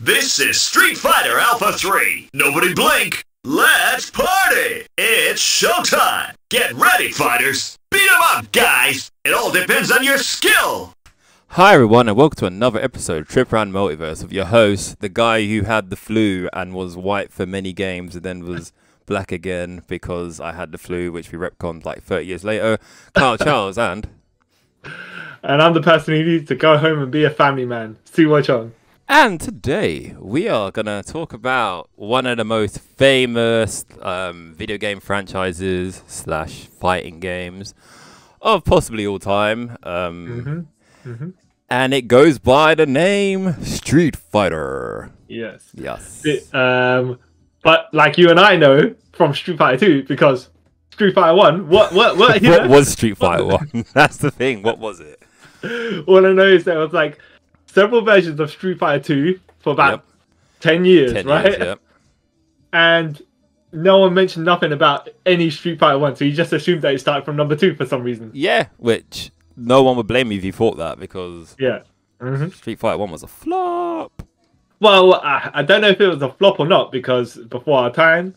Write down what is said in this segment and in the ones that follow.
This is Street Fighter Alpha 3. Nobody blink. Let's party. It's showtime. Get ready, fighters. Beat 'em up, guys. It all depends on your skill. Hi everyone and welcome to another episode of Trip Around Multiverse with your host, the guy who had the flu and was white for many games and then was black again because I had the flu, which we retconned like 30 years later, Carl Charles. And I'm the person who needs to go home and be a family man. Sumo Chong. And today we are going to talk about one of the most famous video game franchises / fighting games of possibly all time. And it goes by the name Street Fighter. Yes. Yes. But like you and I know from Street Fighter 2, because Street Fighter 1, what What was Street Fighter 1? That's the thing. What was it? All I know is there was like several versions of Street Fighter 2 for about 10 years, 10 right? years, yep. And no one mentioned nothing about any Street Fighter 1, so you just assumed that it started from number 2 for some reason. Yeah, which no one would blame me if you thought that, because Street Fighter 1 was a flop. Well, I don't know if it was a flop or not, because before our time,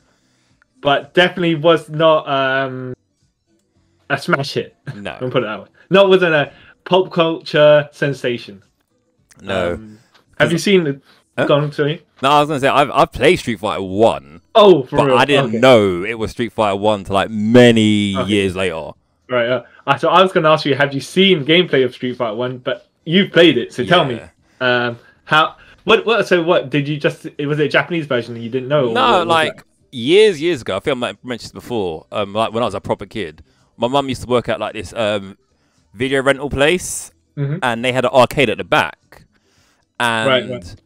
but definitely was not a smash hit. No. Don't put it that way. No, it wasn't a pop culture sensation. No. Have you seen the... Go on, sorry. No, I was going to say, I've played Street Fighter 1. Oh, for but real? I didn't know it was Street Fighter 1 till like many years later. Right. So I was going to ask you, have you seen gameplay of Street Fighter 1? But you've played it, so tell me. How... What did you just... Was it a Japanese version and you didn't know? No, like years ago, I think I might have mentioned this before, like when I was a proper kid, my mum used to work at like this video rental place, and they had an arcade at the back. And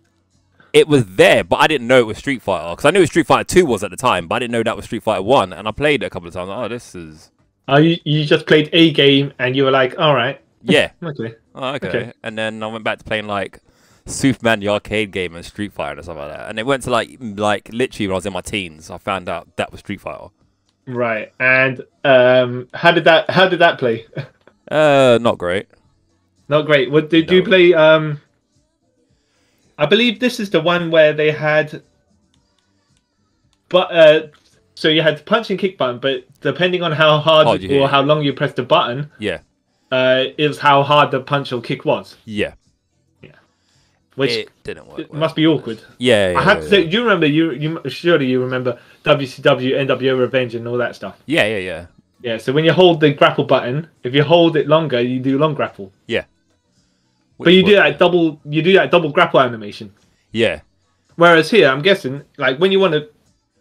it was there, but I didn't know it was Street Fighter, because I knew what Street Fighter 2 was at the time, but I didn't know that was Street Fighter 1, and I played it a couple of times. Like, oh, this is... you just played a game, and you were like, all right. Yeah. Okay. Oh, okay. And then I went back to playing, like, Superman, the arcade game, and Street Fighter and stuff like that. And it went to, like literally when I was in my teens, I found out that was Street Fighter. Right. And how did that play? Not great. Not great. What did you play? I believe this is the one where they had, so you had the punch and kick button, but depending on how hard or how long you pressed the button, it was how hard the punch or kick was. Yeah. Which it didn't work. It must be awkward. Yeah. I have to say, do you remember? You surely you remember WCW, NWO Revenge, and all that stuff. Yeah. Yeah. So when you hold the grapple button, if you hold it longer, you do long grapple. Yeah. But you do that double. You do that double grapple animation. Yeah. Whereas here, I'm guessing, like when you want to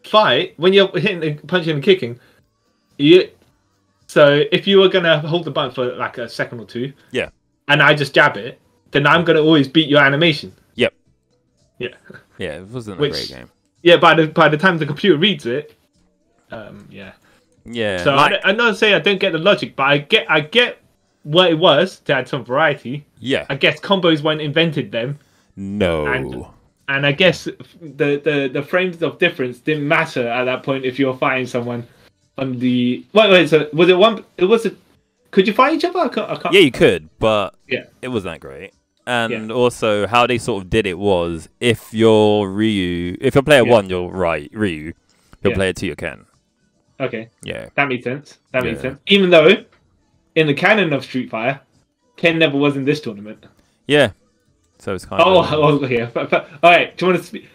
fight, when you're hitting, punching, and kicking, so if you were gonna hold the button for like a second or two, and I just jab it, then I'm gonna always beat your animation. Yep. Yeah. Yeah, it wasn't a great game. Yeah, by the time the computer reads it, yeah. So I'm not saying I don't get the logic, but I get what it was to add some variety. Yeah. I guess combos weren't invented then. No. And I guess the frames of difference didn't matter at that point if you were fighting someone on the... Wait, so was it one... It was a... Could you fight each other? I can't... Yeah, you could, but it wasn't that great. And also, how they sort of did it was, if you're Ryu... If you're player 1, you're Ryu. If you're player 2, you're Ken. Okay. Yeah. That makes sense. That makes sense. Even though, in the canon of Street Fighter, Ken never was in this tournament. Yeah. So it's kind of... Oh, yeah. All right. Do you want to speak...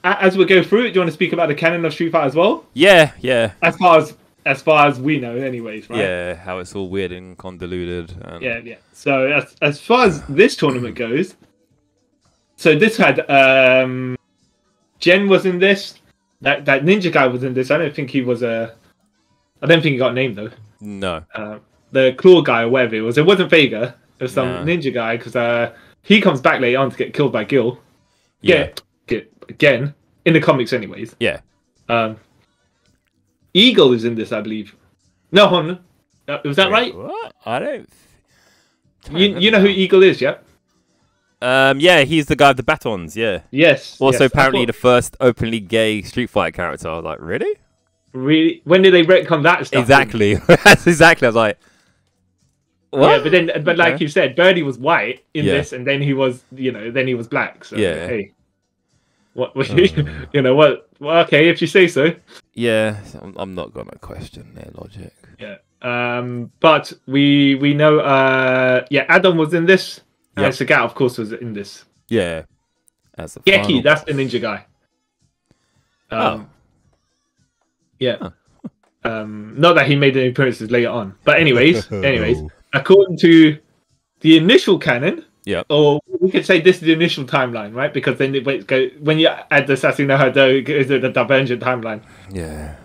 As we go through it, do you want to speak about the canon of Street Fighter as well? Yeah. As far as we know, anyways, right? Yeah, how it's all weird and convoluted. And... Yeah. So as far as this tournament goes, so this had Jen was in this. That ninja guy was in this. I don't think he was I don't think he got named though. No. The claw guy or whatever it was. It wasn't Vega. It was some ninja guy, because he comes back later on to get killed by Gil. Yeah. Again in the comics, anyways. Yeah. Eagle is in this, I believe. No, was that right? What? I don't... You know who Eagle is, yeah? Yeah, he's the guy with the batons, yeah. Yes. Also, apparently the first openly gay Street Fighter character. I was like, really? Really? When did they retcon that stuff? Exactly. That's exactly. I was like, what? Yeah, but like you said, Birdie was white in this, and then he was, then he was black. So, yeah. Hey. What you know what? Well, okay, if you say so. Yeah, I'm not gonna question their logic. Yeah. But we know. Yeah, Adam was in this, and Sagat, of course, was in this. Yeah. As a Geki, that's the ninja guy. Yeah. Not that he made any appearances later on, but anyways, according to the initial canon, or we could say this is the initial timeline, right? Because then when you add the Sasuna Hado, it goes to the Divergent timeline. Yeah.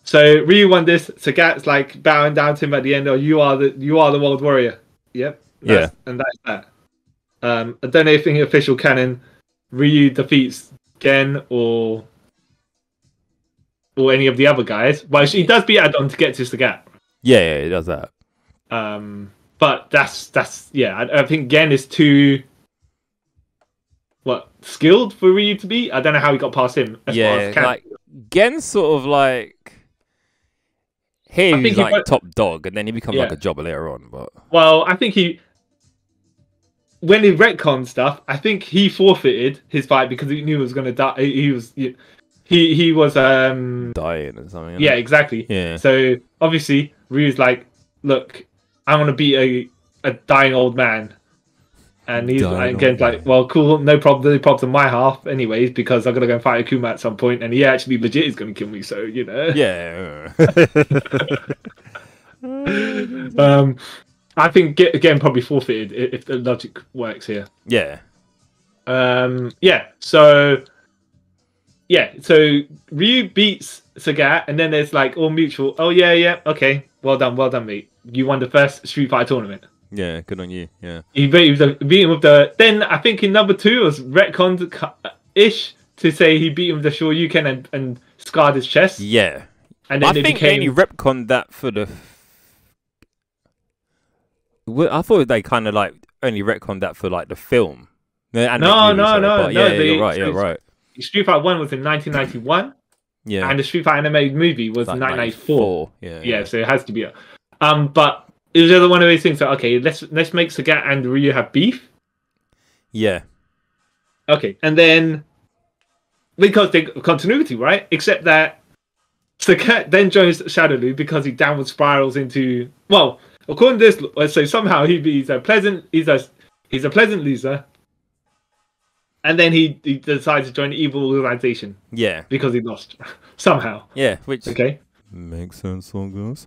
So Ryu won this. Sagat's like bowing down to him at the end. Oh, you are the world warrior. Yep. And that's that. I don't know if in the official canon, Ryu defeats Gen or any of the other guys. Well, he does beat Adon to get to Sagat. Yeah, he does that. But that's I think Gen is too skilled for Ryu to beat. I don't know how he got past him. Like Gen's sort of like he's like top dog, and then he becomes like a jobber later on. But I think when he retconned stuff, I think he forfeited his fight because he knew he was going to die. He was dying or something. Yeah, exactly. Yeah. So obviously Ryu's like, look, I want to beat a dying old man. And he's like, well, cool, no problem. The problem's on my half, anyways, because I'm gonna go and fight Akuma at some point, and he actually legit is gonna kill me. So you know. Yeah. I think again probably forfeited if the logic works here. Yeah. So Ryu beats Sagat, and then there's like all mutual. Oh yeah, okay, well done, mate. You won the first Street Fighter tournament. Yeah, good on you. Yeah, he beat him with the. Then I think in number 2 it was retconned-ish to say he beat him with the Shoryuken and scarred his chest. Yeah, and then I think they only retconned that for the. I thought they kind of like only retconned that for like the film. No. Yeah, you're right. Street Fighter 1 was in 1991. Yeah, and the Street Fighter animated movie was like 1994. Yeah, so it has to be but. It was one of those things that, okay, let's make Sagat and Ryu have beef. Yeah. Okay, and then because they continuity, right? Except that Sagat then joins Shadowloo because he downward spirals into according to this, let's say somehow he's a pleasant loser, and then he decides to join the evil organization. Yeah. Because he lost somehow. Yeah, which makes sense, I guess.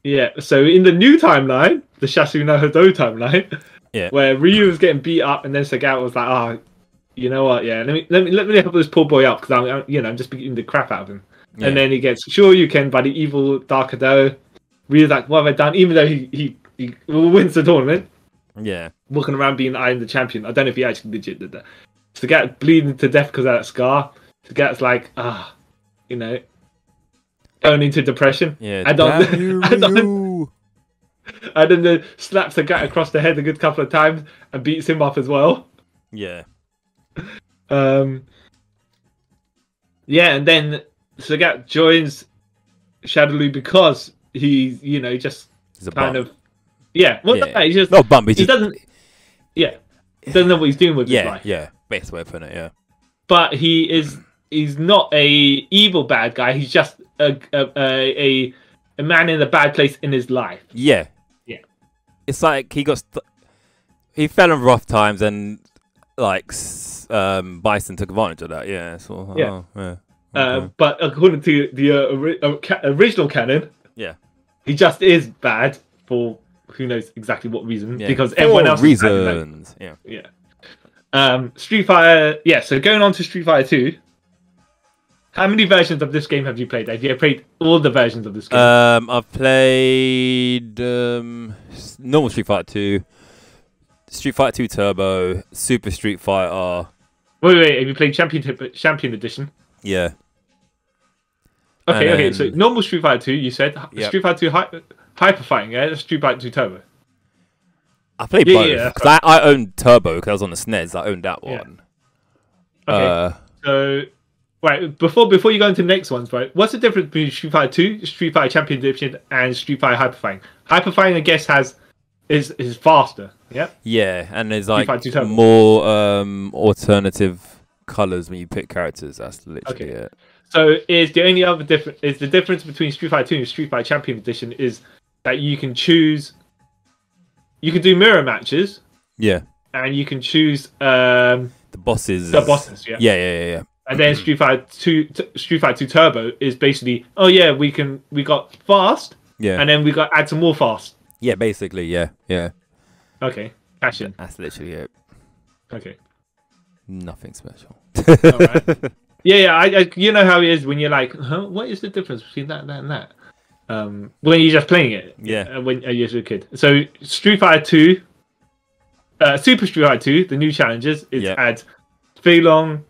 Yeah, so in the new timeline, the Sasuna Hado timeline, where Ryu was getting beat up, and then Sagat was like, you know what? Yeah, let me help this poor boy up because I'm just beating the crap out of him. Yeah. And then he gets Shoryuken by the evil Dark Hado. Ryu's like, what have I done? Even though he wins the tournament. Yeah, walking around being I am the champion. I don't know if he actually legit did that. Sagat bleeding to death because of that scar. Sagat's like, going into depression. Yeah, I don't slaps Sagat across the head a good couple of times and beats him up as well. Yeah. And then Sagat joins Shadowloo because he's just kind of he's just not bum. He doesn't know what he's doing with his life. Yeah, best way of putting it. Yeah, but he's not a evil bad guy. He's just a man in a bad place in his life. Yeah. It's like he fell in rough times and Bison took advantage of that. Yeah. So, Okay. But according to the original canon, he just is bad for who knows exactly what reason. Yeah. Because everyone else reasons. Street Fighter. Yeah. So going on to Street Fighter 2. How many versions of this game have you played? Have you played all the versions of this game? I've played normal Street Fighter 2, Street Fighter 2 Turbo, Super Street Fighter. Wait. Have you played Champion Edition? Yeah. Okay. So normal Street Fighter 2, you said. Yep. Street Fighter 2 Hyper Fighting, yeah? Street Fighter 2 Turbo. I played both. Because I owned Turbo because I was on the SNES. I owned that one. Okay. So... Right, before you go into the next ones, right? What's the difference between Street Fighter 2, Street Fighter Champion Edition, and Street Fighter Hyper Fighting? Hyper Fighting, I guess, is faster. Yeah. Yeah, and there's like more alternative colors when you pick characters. That's literally it. So is the only other difference is the difference between Street Fighter 2 and Street Fighter Champion Edition is that you can choose. You can do mirror matches. Yeah. And you can choose the bosses. The bosses, yeah. Yeah. And then Street Fighter 2 Turbo is basically, we got fast. Yeah. And then we got add some more fast. Yeah, basically, yeah. Okay, cash in. That's literally it. Okay. Nothing special. All right. Yeah. I you know how it is when you're like, what is the difference between that and that? When you're just playing it. Yeah. When you're a kid. So Street Fighter 2, Super Street Fighter 2, the new challenges, is add Fei Long,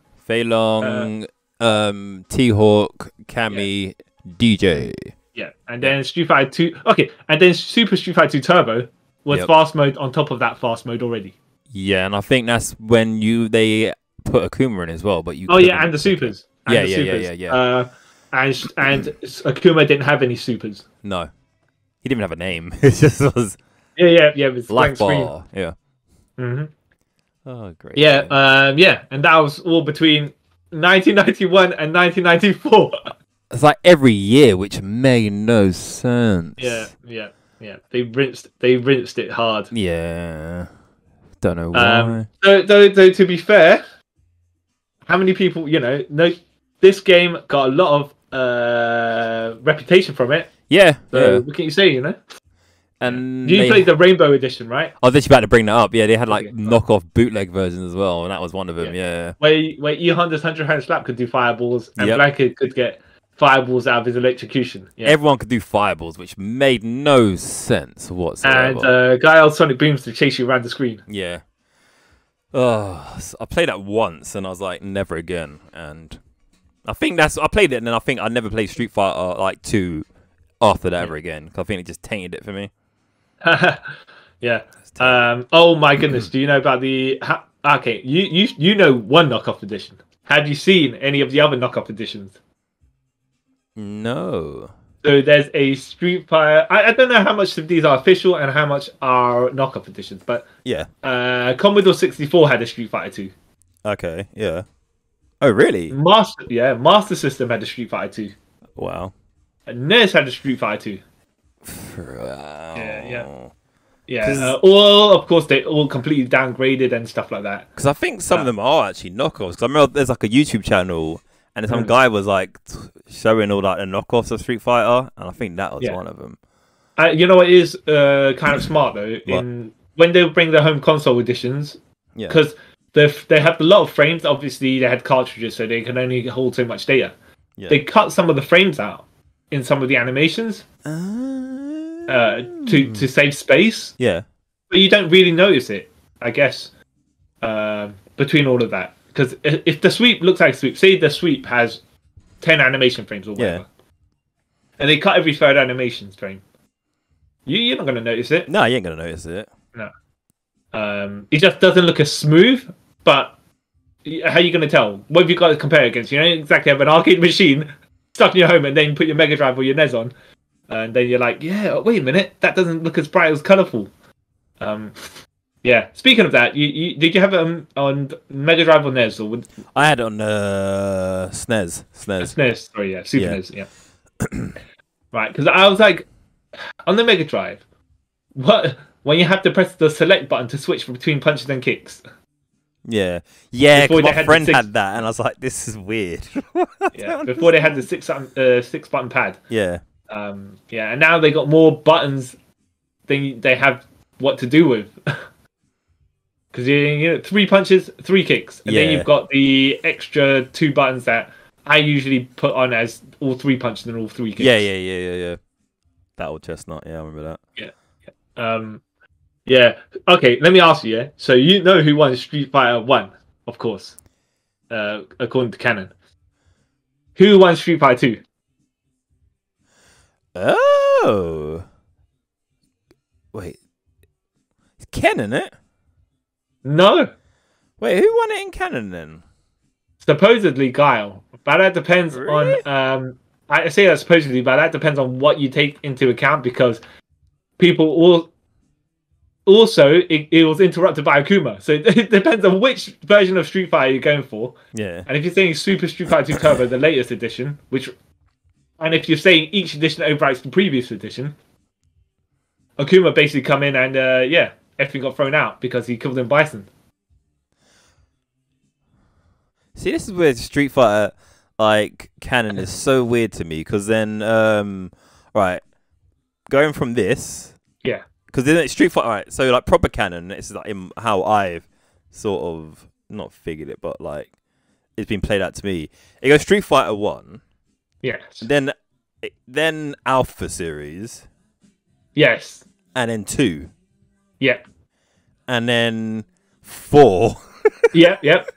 T-Hawk, Cammy, DJ. Yeah, and then Street Fighter 2. Okay, and then Super Street Fighter 2 Turbo was fast mode on top of that fast mode already. Yeah, and I think that's when they put Akuma in as well. But you. Oh yeah, and the supers. Yeah. And Akuma didn't have any supers. No, he didn't even have a name. It just was. Yeah. It was Black Ball. Yeah. Mhm. Oh great. Yeah. And that was all between 1991 and 1994. It's like every year, which made no sense. Yeah. They rinsed it hard. Yeah. Don't know why. Though to be fair, how many people know this game got a lot of reputation from it. Yeah. So what can you say? And you played the Rainbow Edition, right? I was just about to bring that up. Yeah, they had knockoff bootleg versions as well, and that was one of them. Yeah. Where E Honda's 100-hand slap could do fireballs, and Blanca could get fireballs out of his electrocution. Yeah. Everyone could do fireballs, which made no sense whatsoever. And Guile Sonic Booms to chase you around the screen. Yeah. Oh, I played that once, and I was like, never again. And I played it, and then I think I never played Street Fighter 2 after that ever again. Because I think it just tainted it for me. Yeah. Oh my goodness! Do you know about the? Okay, you know one knockoff edition. Have you seen any of the other knockoff editions? No. So there's a Street Fighter. I don't know how much of these are official and how much are knockoff editions, but Commodore 64 had a Street Fighter 2. Okay, yeah. Oh, really? Master System had a Street Fighter 2. Wow. And NES had a Street Fighter 2. Wow. Yeah. Of course, they all completely downgraded and stuff like that. Because I think some of them are actually knockoffs. Because I remember there's like a YouTube channel, and some guy was like showing all like the knockoffs of Street Fighter, and I think that was one of them. You know what is kind of smart though? When they bring the home console editions, because they have a lot of frames. Obviously, they had cartridges, so they can only hold so much data. Yeah. They cut some of the frames out in some of the animations to save space. Yeah, but you don't really notice it, I guess, between all of that. Because if the sweep looks like a sweep, say the sweep has 10 animation frames or whatever, and they cut every third animation frame, you're not going to notice it. No, you ain't going to notice it. No. It just doesn't look as smooth, but how are you going to tell? What have you got to compare against? You don't exactly have an arcade machine stuck in your home and then put your Mega Drive or your NES on, and then you're like, wait a minute, that doesn't look as bright, as colourful. Yeah. Speaking of that, did you have it on Mega Drive or NES? Or I had it on SNES. SNES. Sorry, yeah, Super NES. Yeah. Right, because I was like, on the Mega Drive, what when you have to press the select button to switch between punches and kicks? Yeah. My friend had that, and I was like, this is weird. Before they had the six button pad. Yeah. And now they got more buttons than they have what to do with. Because you 3 punches, 3 kicks, and then you've got the extra 2 buttons that I usually put on as all 3 punches and all 3 kicks. Yeah. That old chestnut. Yeah, I remember that. Yeah. Okay, let me ask you. Yeah. So you know who won Street Fighter 1, of course, according to canon. Who won Street Fighter 2? Oh. Wait. It's canon, it? No. Wait, who won it in canon then? Supposedly Guile, but that depends on. I say that supposedly, but that depends on what you take into account because people all. also, it was interrupted by Akuma. So it depends on which version of Street Fighter you're going for. Yeah. And if you're saying Super Street Fighter 2 Turbo, the latest edition, and if you're saying each edition overwrites the previous edition, Akuma basically come in and everything got thrown out because he killed in Bison. See, this is where Street Fighter canon is so weird to me, because then right, going from this, because then Street Fighter, right, so like proper canon, it's like how I've sort of not figured it, but like it's been played out to me. It goes Street Fighter 1, then Alpha series, and then 2, and then 4,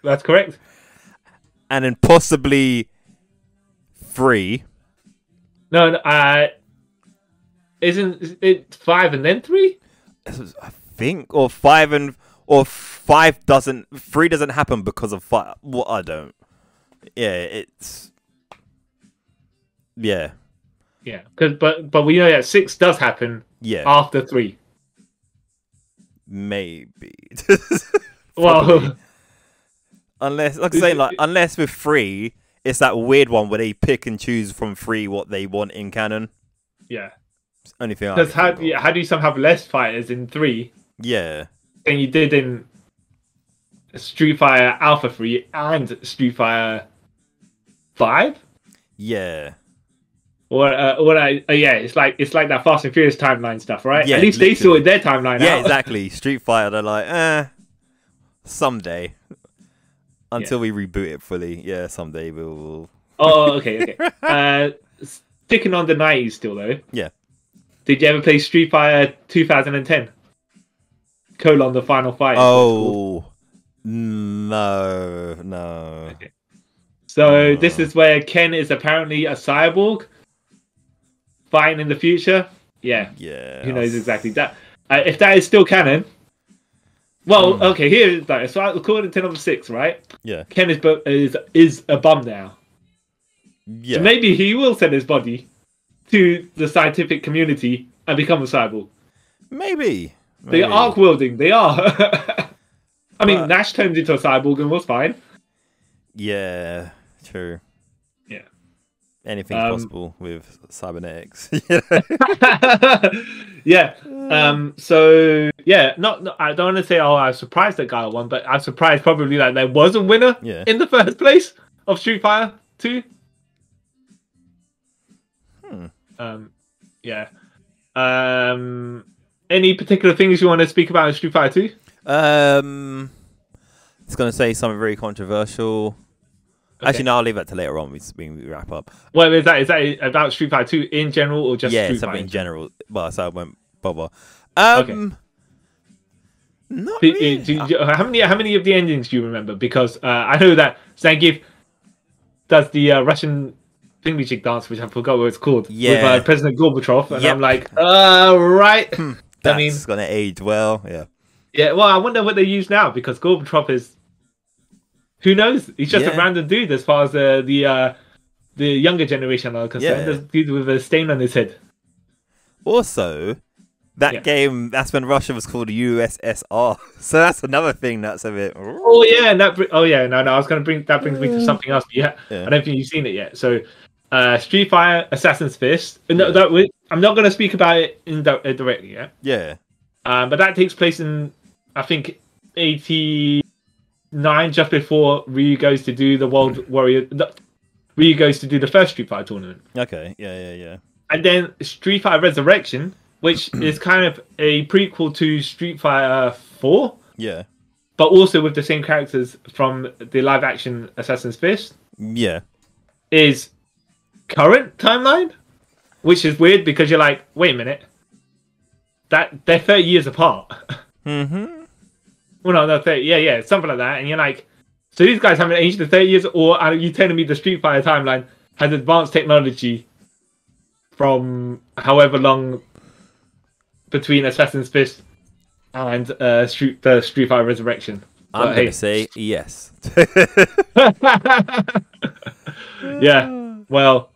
that's correct, and then possibly 3. No, isn't it 5 and then 3? I think, or 5 doesn't. 3 doesn't happen because of 5. Well, I don't. It's. Yeah. But we know that 6 does happen. After 3. Maybe. Well, unless, like I say, unless with 3, it's that weird one where they pick and choose from 3 what they want in canon. Yeah. Only thing. Because how do you somehow have less fighters in 3? Yeah. Than you did in Street Fighter Alpha 3 and Street Fighter 5? Yeah. It's like that Fast and Furious timeline stuff, right? Yeah, at least literally. they sorted their timeline out. Yeah, exactly. Street Fighter, they're like, someday. Until we reboot it fully. Yeah, someday we'll... Oh, okay. Sticking on the 90s still, though. Yeah. Did you ever play Street Fighter 2010? The Final Fight. Oh, no. Okay. So this is where Ken is apparently a cyborg fighting in the future. Yeah. Who knows exactly that? If that is still canon. Well, okay. Here is that. So according to number 6, right? Yeah. Ken is a bum now. Yeah. So maybe he will send his body to the scientific community and become a cyborg. Maybe. They are arc wielding. They are. I mean, Nash turned into a cyborg and was fine. Yeah, true. Yeah. Anything's possible with cybernetics. Yeah. So yeah, not. I don't want to say, I was surprised that Guile won, but I'm surprised probably that there was a winner in the first place of Street Fighter 2. Yeah. Any particular things you want to speak about in Street Fighter 2? It's going to say something very controversial. Okay. Actually, no, I'll leave that to later on. We wrap up. Well, is that about Street Fighter 2 in general or just Street something Fighter? in general. Well, so I won't bother. Okay. Not really. How many of the endings do you remember? Because I know that Zangief does the Russian thingamajig dance, which I forgot what it's called, with President Gorbachev, and I'm like, right. That's gonna age well, Yeah, well, I wonder what they use now, because Gorbachev is, who knows? He's just a random dude as far as the younger generation are concerned. There's a dude with a stain on his head. Also, that game, that's when Russia was called USSR. So that's another thing that's a bit... Oh, yeah. No, I was going to bring... That brings me to something else. I don't think you've seen it yet. So, Street Fighter, Assassin's Fist. I'm not going to speak about it directly yet. Yeah. But that takes place in, I think, 89, just before Ryu goes to do the World Warrior... Ryu goes to do the first Street Fighter tournament. Okay, yeah. And then Street Fighter Resurrection, which is kind of a prequel to Street Fighter 4. Yeah. But also with the same characters from the live-action Assassin's Fist. Yeah. Is current timeline, which is weird because you're like, wait a minute. They're 30 years apart. Mm-hmm. Well, no, 30. Yeah, something like that. And you're like, so these guys haven't aged to 30 years, or are you telling me the Street Fighter timeline has advanced technology from however long between Assassin's Fist and the Street Fighter Resurrection? I'm going to say yes. Yeah, well...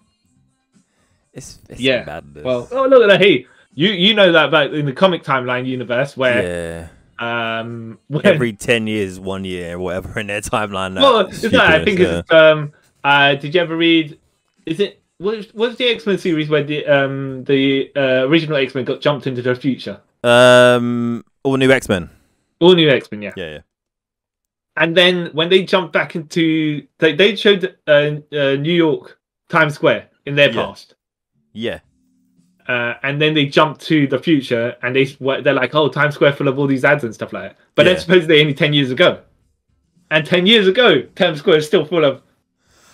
It's bad. Well, oh, look at that. Hey, You know that about in the comic timeline universe where every 10 years, 1 year, whatever in their timeline. Well, I think it's did you ever read? Is it was the X-Men series where the original X-Men got jumped into the future? All new X-Men. All new X-Men, yeah. Yeah. And then when they jumped back into, they showed New York Times Square in their past. Yeah. And then they jumped to the future, and they're like, "Oh, Times Square full of all these ads and stuff like that." But then supposedly only 10 years ago, and 10 years ago, Times Square is still full of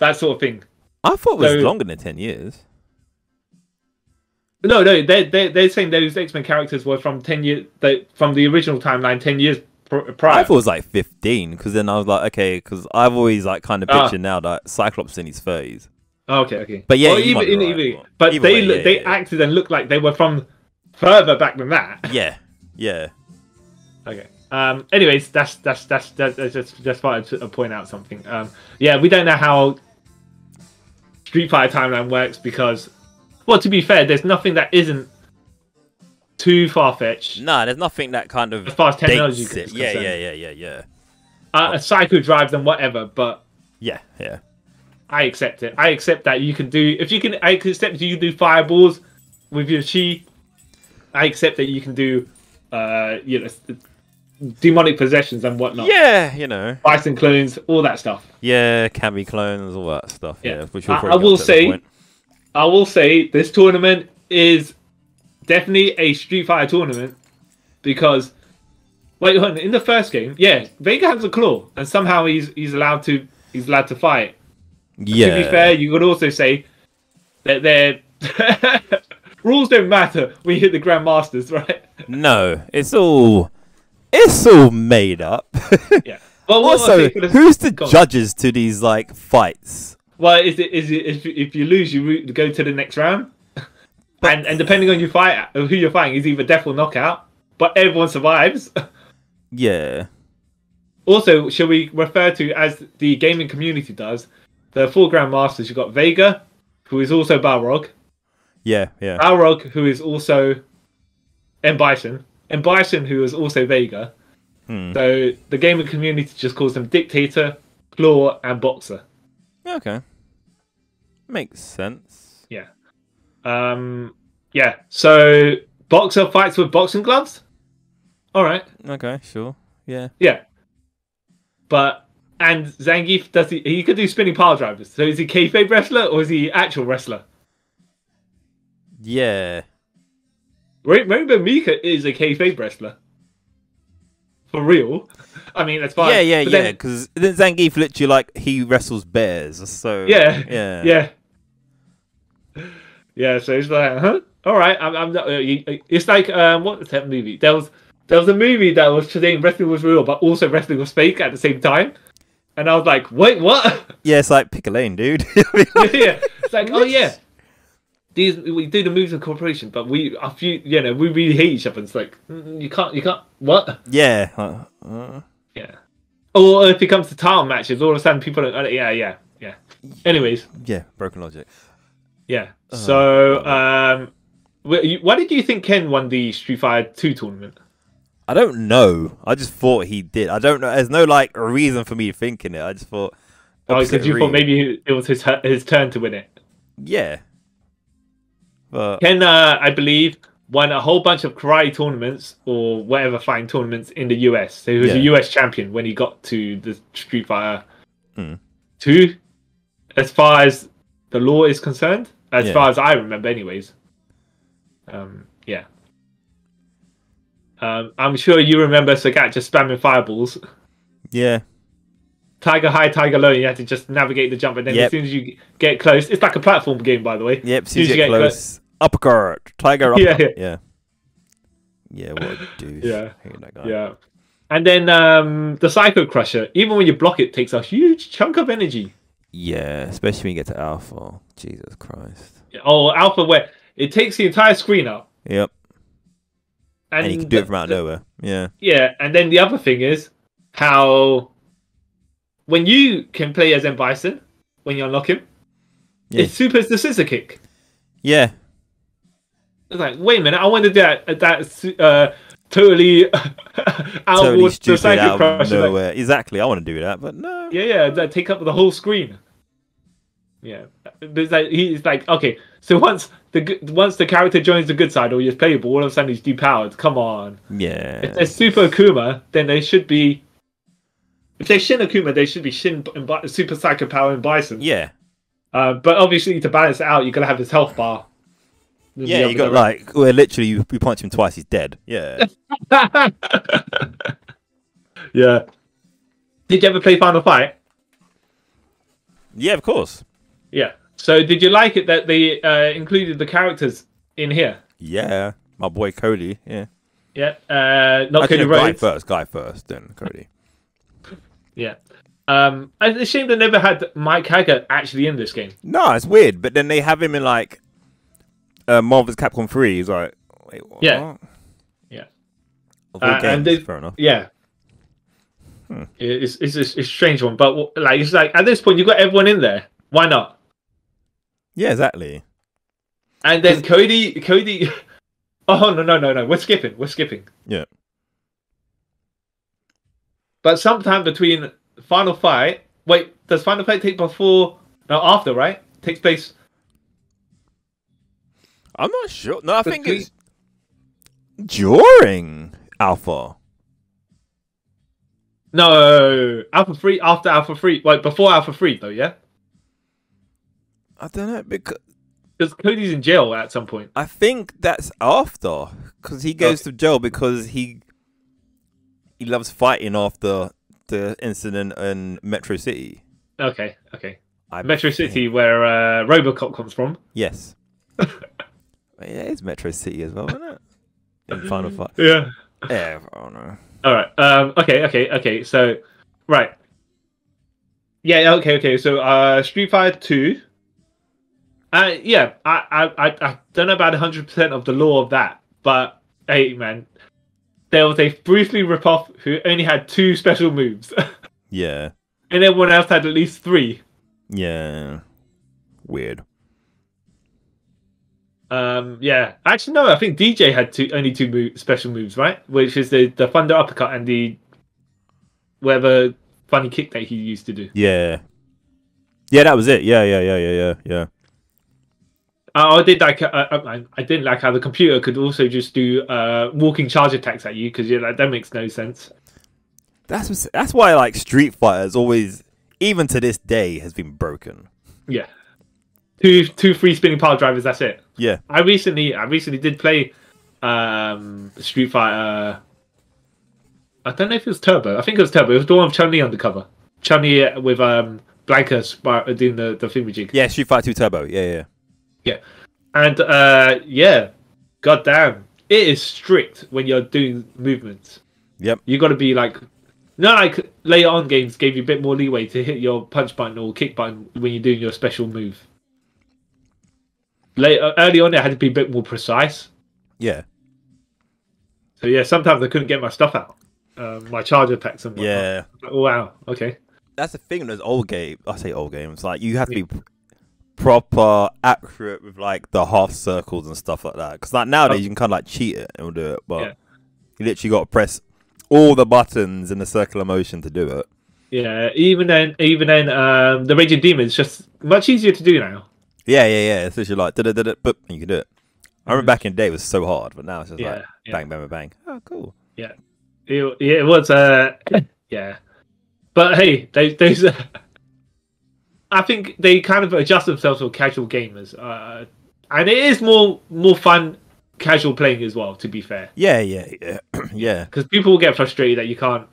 that sort of thing. I thought it was longer than 10 years. No, they're saying those X-Men characters were from 10 years, from the original timeline, 10 years prior. I thought it was like 15, because then I was like, okay, because I've always like kind of pictured now that Cyclops in his 30s. Okay. But yeah, but they acted and looked like they were from further back than that. Yeah. Okay. Anyways, that's just wanted to point out something. We don't know how Street Fighter timeline works because, well, to be fair, there's nothing that isn't too far-fetched. No, there's nothing that kind of as far as technology is concerned. Yeah. Psycho drives and whatever, but yeah. I accept it. I accept that you can do I accept you can do fireballs with your chi. I accept that you can do demonic possessions and whatnot. Yeah, Bison clones, all that stuff. Yeah, Cammy clones, all that stuff. Yeah, which we'll I will say this tournament is definitely a Street Fighter tournament because, in the first game, Vega has a claw and somehow he's allowed to fight. Yeah. To be fair, you could also say that their rules don't matter when you hit the Grandmasters, right? No, it's all made up. Yeah. Well, also, who's the judges to these like fights? Well, is it if you lose, you go to the next round, and depending on who you're fighting, is either death or knockout. But everyone survives. Yeah. Also, shall we refer to, as the gaming community does, the 4 Grandmasters? You've got Vega, who is also Balrog. Yeah. Balrog, who is also M. Bison. M. Bison, who is also Vega. So the gaming community just calls them Dictator, Claw, and Boxer. Okay. Makes sense. Yeah. So Boxer fights with boxing gloves? Alright. Okay, sure. Yeah. Yeah. And Zangief, he could do spinning pile drivers. So is he kayfabe wrestler or is he actual wrestler? Yeah. Remember, Mika is a kayfabe wrestler. For real. I mean, that's fine. Yeah. Because then Zangief literally he wrestles bears. So yeah. So it's like, huh? All right. I'm not. It's like what was that movie? There was a movie that was saying wrestling was real, but also wrestling was fake at the same time. And I was like, wait, what? Yeah, it's like pick a lane, dude. Yeah, it's like, oh yeah, we do the moves in cooperation, but we really hate each other. It's like you can't. What? Yeah. Yeah. Or if it comes to title matches, all of a sudden people are, yeah. Anyways. Yeah, broken logic. Yeah. So, why did you think Ken won the Street Fighter 2 tournament? I don't know. I just thought he did. I don't know. There's no reason for me thinking it. I just thought. Oh, because you thought maybe it was his turn to win it. Yeah. But Ken, I believe, won a whole bunch of karate tournaments or whatever fighting tournaments in the US. So he was a US champion when he got to the Street Fighter 2, as far as the law is concerned. As far as I remember, anyways. Yeah. I'm sure you remember Sagat just spamming fireballs. Yeah. Tiger high, tiger low. You have to just navigate the jump, and then as soon as you get close, it's like a platform game, by the way. Yep. As soon as you get close, uppercut, tiger uppercut. Yeah. What a douche. Yeah. I hate that guy. Yeah. And then the Psycho Crusher, even when you block it, takes a huge chunk of energy. Yeah, especially when you get to Alpha. Jesus Christ. Oh, Alpha, where it takes the entire screen up. Yep. And you can do it from out of nowhere. Yeah. Yeah, and then the other thing is how when you can play as M. Bison, when you unlock him, it supers the scissor kick. Yeah. It's like, wait a minute, I want to do that totally totally stupid, out of crush. nowhere. Exactly, I want to do that, but no. Yeah, that take up the whole screen. Yeah, there's like he's like, okay, so once the character joins the good side or you're playable, all of a sudden he's depowered. Come on. Yeah. If they're Super Akuma, then they should be. If they're Shin Akuma, they should be Super Psycho Power and Bison. Yeah. But obviously to balance it out, you're gonna have his health bar. Yeah, you got like, well, literally, you punch him twice, he's dead. Yeah. Yeah. Did you ever play Final Fight? Yeah, of course. Yeah. So did you like it that they included the characters in here? Yeah. My boy Cody, yeah. Yeah. Not Actually, Cody Rhodes. Guy first, then Cody. Yeah. It's a shame they never had Mike Haggart actually in this game. No, it's weird, but then they have him in like Marvel's Capcom 3. He's like, wait, what? Yeah. Yeah. Fair enough. Yeah. It's a strange one, but like it's like at this point you've got everyone in there. Why not? Yeah, exactly. And then Cody. Oh no! We're skipping. Yeah. But sometime between Final Fight. Wait, does Final Fight take before? No, after, right? Takes place. I'm not sure. No, I think it's during Alpha. No, Alpha 3 after Alpha 3. Wait, before Alpha 3 though, yeah? I don't know, because Cody's in jail at some point. I think that's after, because he goes to jail because he loves fighting after the incident in Metro City. Okay. Metro City, where Robocop comes from. Yes. It is Metro City as well, isn't it? In Final Fight. Yeah. Yeah, I don't know. All right. Okay. So, right. Yeah. Okay. So, Street Fighter 2. Yeah. I don't know about 100% of the lore of that, but hey, man, there was a Bruce Lee ripoff who only had 2 special moves. Yeah. And everyone else had at least 3. Yeah. Weird. Yeah. Actually, no. I think DJ had only 2 special moves, right? Which is the Thunder Uppercut and the whatever funny kick that he used to do. Yeah. Yeah, that was it. Yeah. I did like. I didn't like how the computer could also just do walking charge attacks at you because like that makes no sense. That's why like Street Fighter's always, even to this day, has been broken. Yeah. 2 free spinning power drivers. That's it. Yeah. I recently did play Street Fighter. I don't know if it was Turbo. I think it was Turbo. It was the one with Chun-Li on the cover. Chun-Li with Blanca doing the thingamajig. Yeah, Street Fighter 2 Turbo. Yeah. And yeah, goddamn, it is strict when you're doing movements. Yep. You got to be like, not like later on games gave you a bit more leeway to hit your punch button or kick button when you're doing your special move. Early on, it had to be a bit more precise. Yeah. So yeah, sometimes I couldn't get my stuff out, my charge attacks and whatnot. Yeah. Oh, wow. Okay. That's the thing. Those old games. I say old games. Like you have to be proper accurate with like the half circles and stuff like that. Because like nowadays you can kind of like cheat it and do it, but you literally got to press all the buttons in the circular motion to do it. Yeah. Even then, the Raging Demon is just much easier to do now. Yeah. It's literally like boop, and you can do it. I remember back in the day it was so hard, but now it's just like bang. Oh, cool. Yeah. It was yeah. But hey, those I think they kind of adjust themselves for casual gamers, and it is more fun casual playing as well. To be fair, yeah. Because people will get frustrated that you can't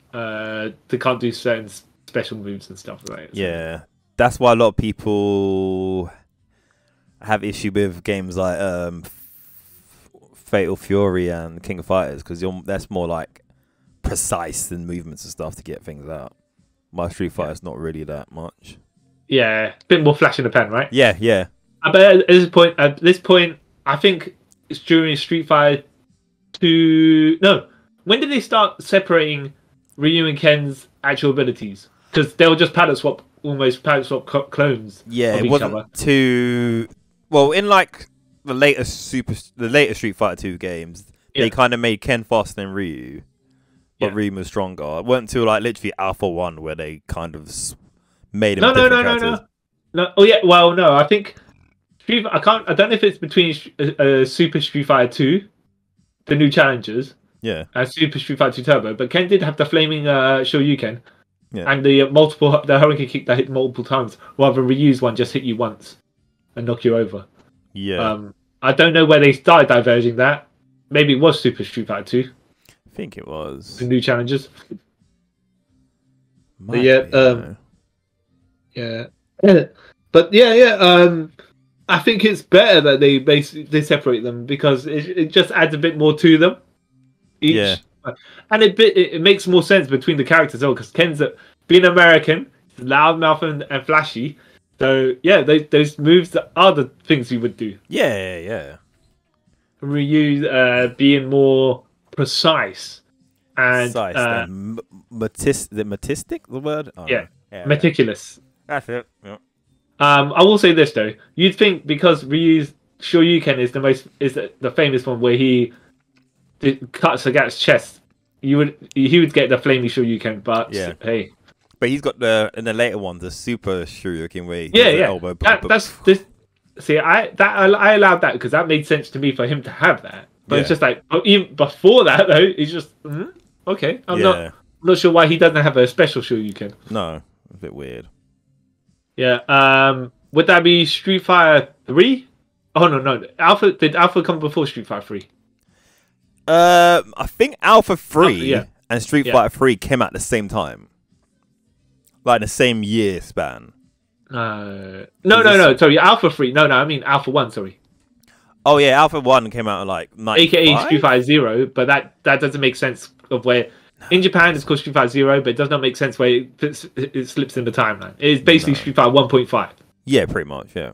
do certain special moves and stuff, right? So. Yeah, that's why a lot of people have issue with games like Fatal Fury and King of Fighters because that's more like precise than movements and stuff to get things out. My Street Fighter's not really that much. Yeah, a bit more flash in the pan, right? Yeah. But at this point, I think it's during Street Fighter 2. No, when did they start separating Ryu and Ken's actual abilities? Because they were just almost palette swap clones. Yeah, of it each wasn't other. too well in like the latest Street Fighter 2 games, they kind of made Ken faster than Ryu, but Ryu was stronger. It wasn't until like literally Alpha 1 where they kind of made him different characters. No. Oh yeah. Well, no. I think I don't know if it's between Super Street Fighter 2, the new challengers, and Super Street Fighter 2 Turbo. But Ken did have the flaming Shoryuken, and the Hurricane Kick that hit multiple times, rather than Ryu's one just hit you once and knock you over. Yeah. I don't know where they started diverging that. Maybe it was Super Street Fighter 2. I think it was the new challengers. But I think it's better that they separate them because it just adds a bit more to them. And it makes more sense between the characters as well because Ken's being American, loudmouth and flashy. So those moves are the things he would do. Yeah. Ryu being more precise and meticulous. The word? Meticulous. That's it. Yeah. I will say this though. You'd think because Ryu's Shoryuken is the famous one where he cuts Sagat's chest, he would get the flaming Shoryuken, but hey. But he's got in the later one the super Shoryuken where elbow. See, I allowed that because that made sense to me for him to have that. But it's just like even before that though, it's just okay. I'm not sure why he doesn't have a special Shoryuken. No, a bit weird. Yeah. Would that be Street Fighter 3? Oh no. Did Alpha come before Street Fighter 3? I think Alpha 3 and Street Fighter 3 came out at the same time. Like the same year span. No. Sorry, Alpha 3. No. I mean Alpha 1. Sorry. Oh yeah, Alpha 1 came out in like 95? AKA Street Fighter 0, but that doesn't make sense of where. In Japan, it's called Street Fighter 0, but it does not make sense where it slips in the timeline. It is basically Street Fighter 1.5. Yeah, pretty much. Yeah.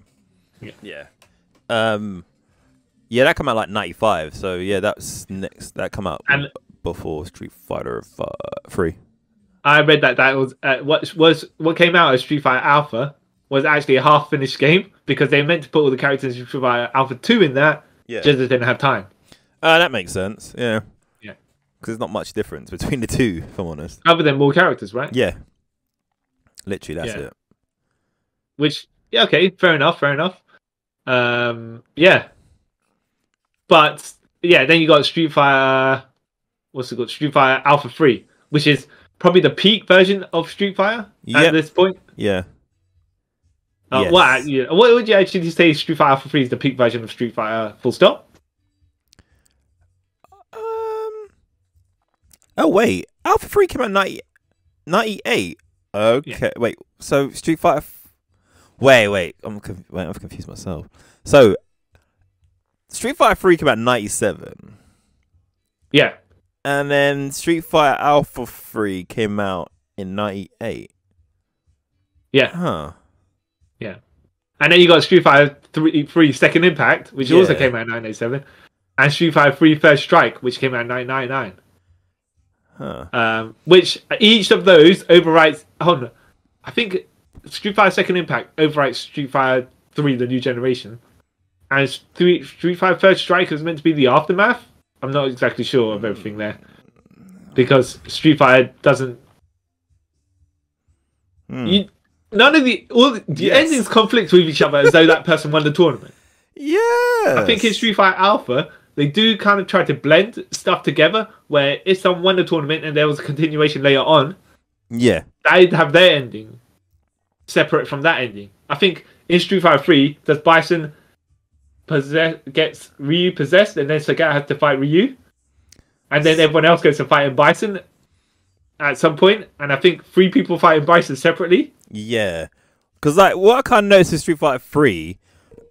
That came out like 95. So yeah, that's next. That come out before Street Fighter 3. I read that was what came out as Street Fighter Alpha was actually a half-finished game because they meant to put all the characters in Street Fighter Alpha 2 in there, just as they didn't have time. That makes sense. Yeah. Because there's not much difference between the two, if I'm honest. Other than more characters, right? Yeah. Literally, that's it. Which, okay, fair enough. But, then you got Street Fighter... What's it called? Street Fighter Alpha 3, which is probably the peak version of Street Fighter at this point. Yeah. What would you actually say Street Fighter Alpha 3 is the peak version of Street Fighter full stop? Oh wait, Alpha 3 came out 98. Okay, wait. So Street Fighter. Wait. I've confused myself. So Street Fighter 3 came out 97. Yeah. And then Street Fighter Alpha 3 came out in 98. Yeah. Huh. Yeah. And then you got Street Fighter 3 Second Impact, which also came out in 1997, and Street Fighter 3 First Strike, which came out in 1999. Which each of those overwrites. I think Street Fighter Second Impact overwrites Street Fighter 3, the new generation, and Street Fighter First Strike is meant to be the aftermath. I'm not exactly sure of everything there because Street Fighter doesn't. None of the endings conflict with each other as though that person won the tournament. Yeah, I think in Street Fighter Alpha, they do kind of try to blend stuff together where if someone won the tournament and there was a continuation later on, they'd have their ending separate from that ending. I think in Street Fighter 3, does Bison gets Ryu possessed and then Sagat has to fight Ryu? And then everyone else goes to fight Bison at some point, and I think 3 people fighting Bison separately. Yeah. Because like what I kind of noticed in Street Fighter 3,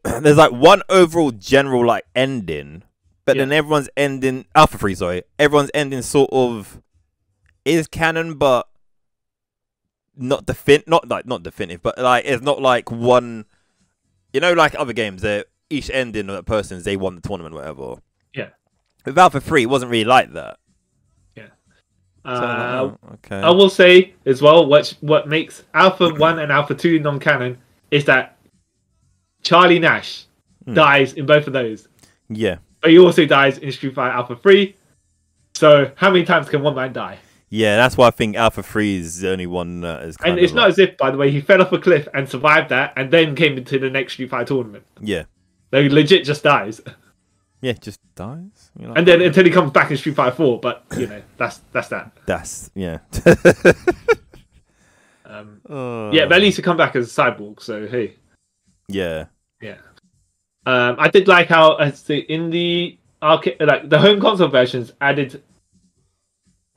there's like one overall general like ending. But then everyone's ending Alpha 3, sorry. Everyone's ending sort of is canon, but not definitive, but like it's not like one. Like other games, each ending of that person they won the tournament, or whatever. Yeah. With Alpha 3, it wasn't really like that. Yeah. Okay. I will say as well, what makes Alpha 1 and Alpha 2 non-canon is that Charlie Nash dies in both of those. Yeah. But he also dies in Street Fighter Alpha 3. So how many times can one man die? Yeah, that's why I think Alpha 3 is the only one that is kind and of it's not as if, by the way, he fell off a cliff and survived that and then came into the next Street Fighter tournament. Yeah. So he legit just dies. Yeah, just dies. You know, and then until he comes back in Street Fighter 4, but, you know, that's that. That's, yeah. Yeah, but at least he come back as a cyborg, so hey. Yeah. Yeah. I did like how in the arcade, like the home console versions added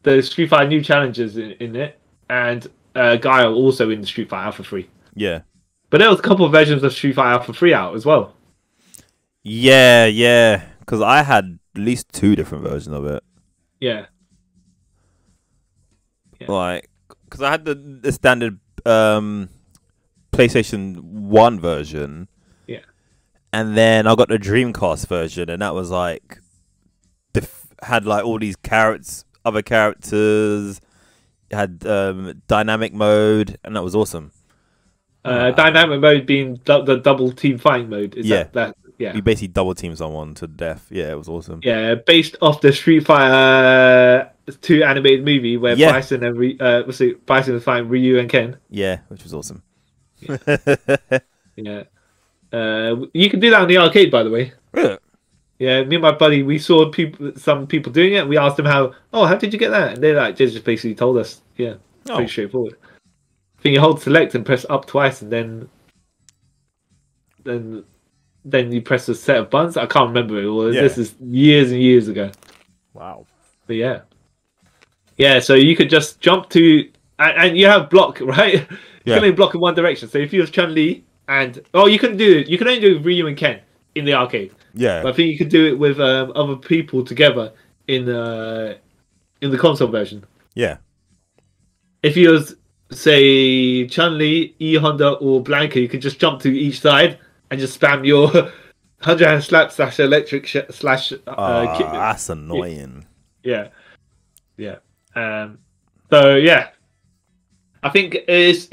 the Street Fighter new challenges in it, and Guile also in the Street Fighter Alpha 3. Yeah. But there was a couple of versions of Street Fighter Alpha 3 out as well. Yeah. Because I had at least 2 different versions of it. Yeah. Like, because I had the standard PlayStation 1 version. Yeah. And then I got the Dreamcast version, and that was like, had like all these other characters. It had dynamic mode, and that was awesome. Dynamic mode being the double team fighting mode. Is that yeah. You basically double team someone to death. Yeah, it was awesome. Yeah, based off the Street Fighter 2 animated movie where Bison and Bison was fighting Ryu and Ken. Yeah, which was awesome. Yeah. You can do that on the arcade, by the way. Really? Yeah, me and my buddy, we saw some people doing it. We asked them how did you get that? And they just basically told us. Yeah, pretty straightforward. I think you hold select and press up twice, and then you press a set of buttons. I can't remember it all. Yeah. This is years and years ago. Wow. But yeah. So you could just jump to, and you have block, right? You can only block in one direction. So if you was Chun-Li and you couldn't do it. You can only do it with Ryu and Ken in the arcade. Yeah. But I think you could do it with other people together in the console version. Yeah. If you was, say, Chun-Li, E Honda, or Blanca, you could just jump to each side and just spam your 100-hand slap / electric / that's annoying. Yeah. So yeah, I think is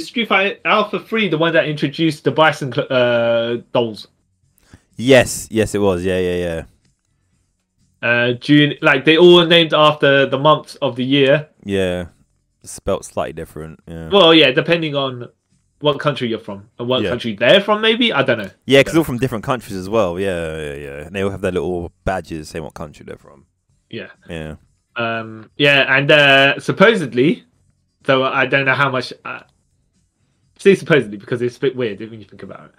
Street Fighter Alpha 3 the one that introduced the Bison dolls? Yes, it was. Yeah. June, like they all named after the months of the year. Yeah, spelt slightly different. Yeah. Well, yeah, depending on what country you're from and what country they're from, maybe. I don't know. Yeah, because they're all from different countries as well. Yeah. And they all have their little badges saying what country they're from. Yeah. Yeah. And supposedly, so I don't know how much. Say supposedly because it's a bit weird when you think about it.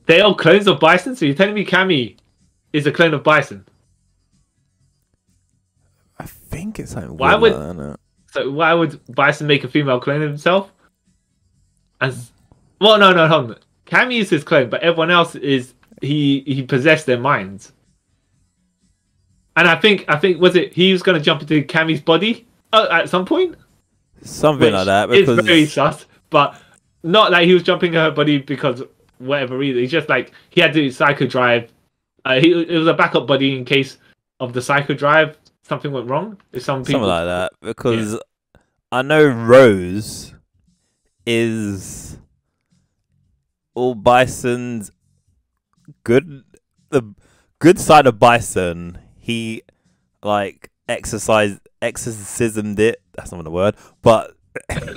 They are clones of Bison, so you're telling me Cammy is a clone of Bison? I think it's something why weird would like that. So why would Bison make a female clone of himself? No, hold on. Cammy is his clone, but everyone else is he possessed their minds. And I think was it he was going to jump into Cammy's body at some point? Something like that. Because it's very sus, but not like he was jumping in her body because whatever reason. It's just like he had to psycho drive. It was a backup buddy in case of the psycho drive. Something went wrong. Something like that. Because I know Rose is all Bison's good. The good side of Bison. He like exorcismed it. That's not the word, but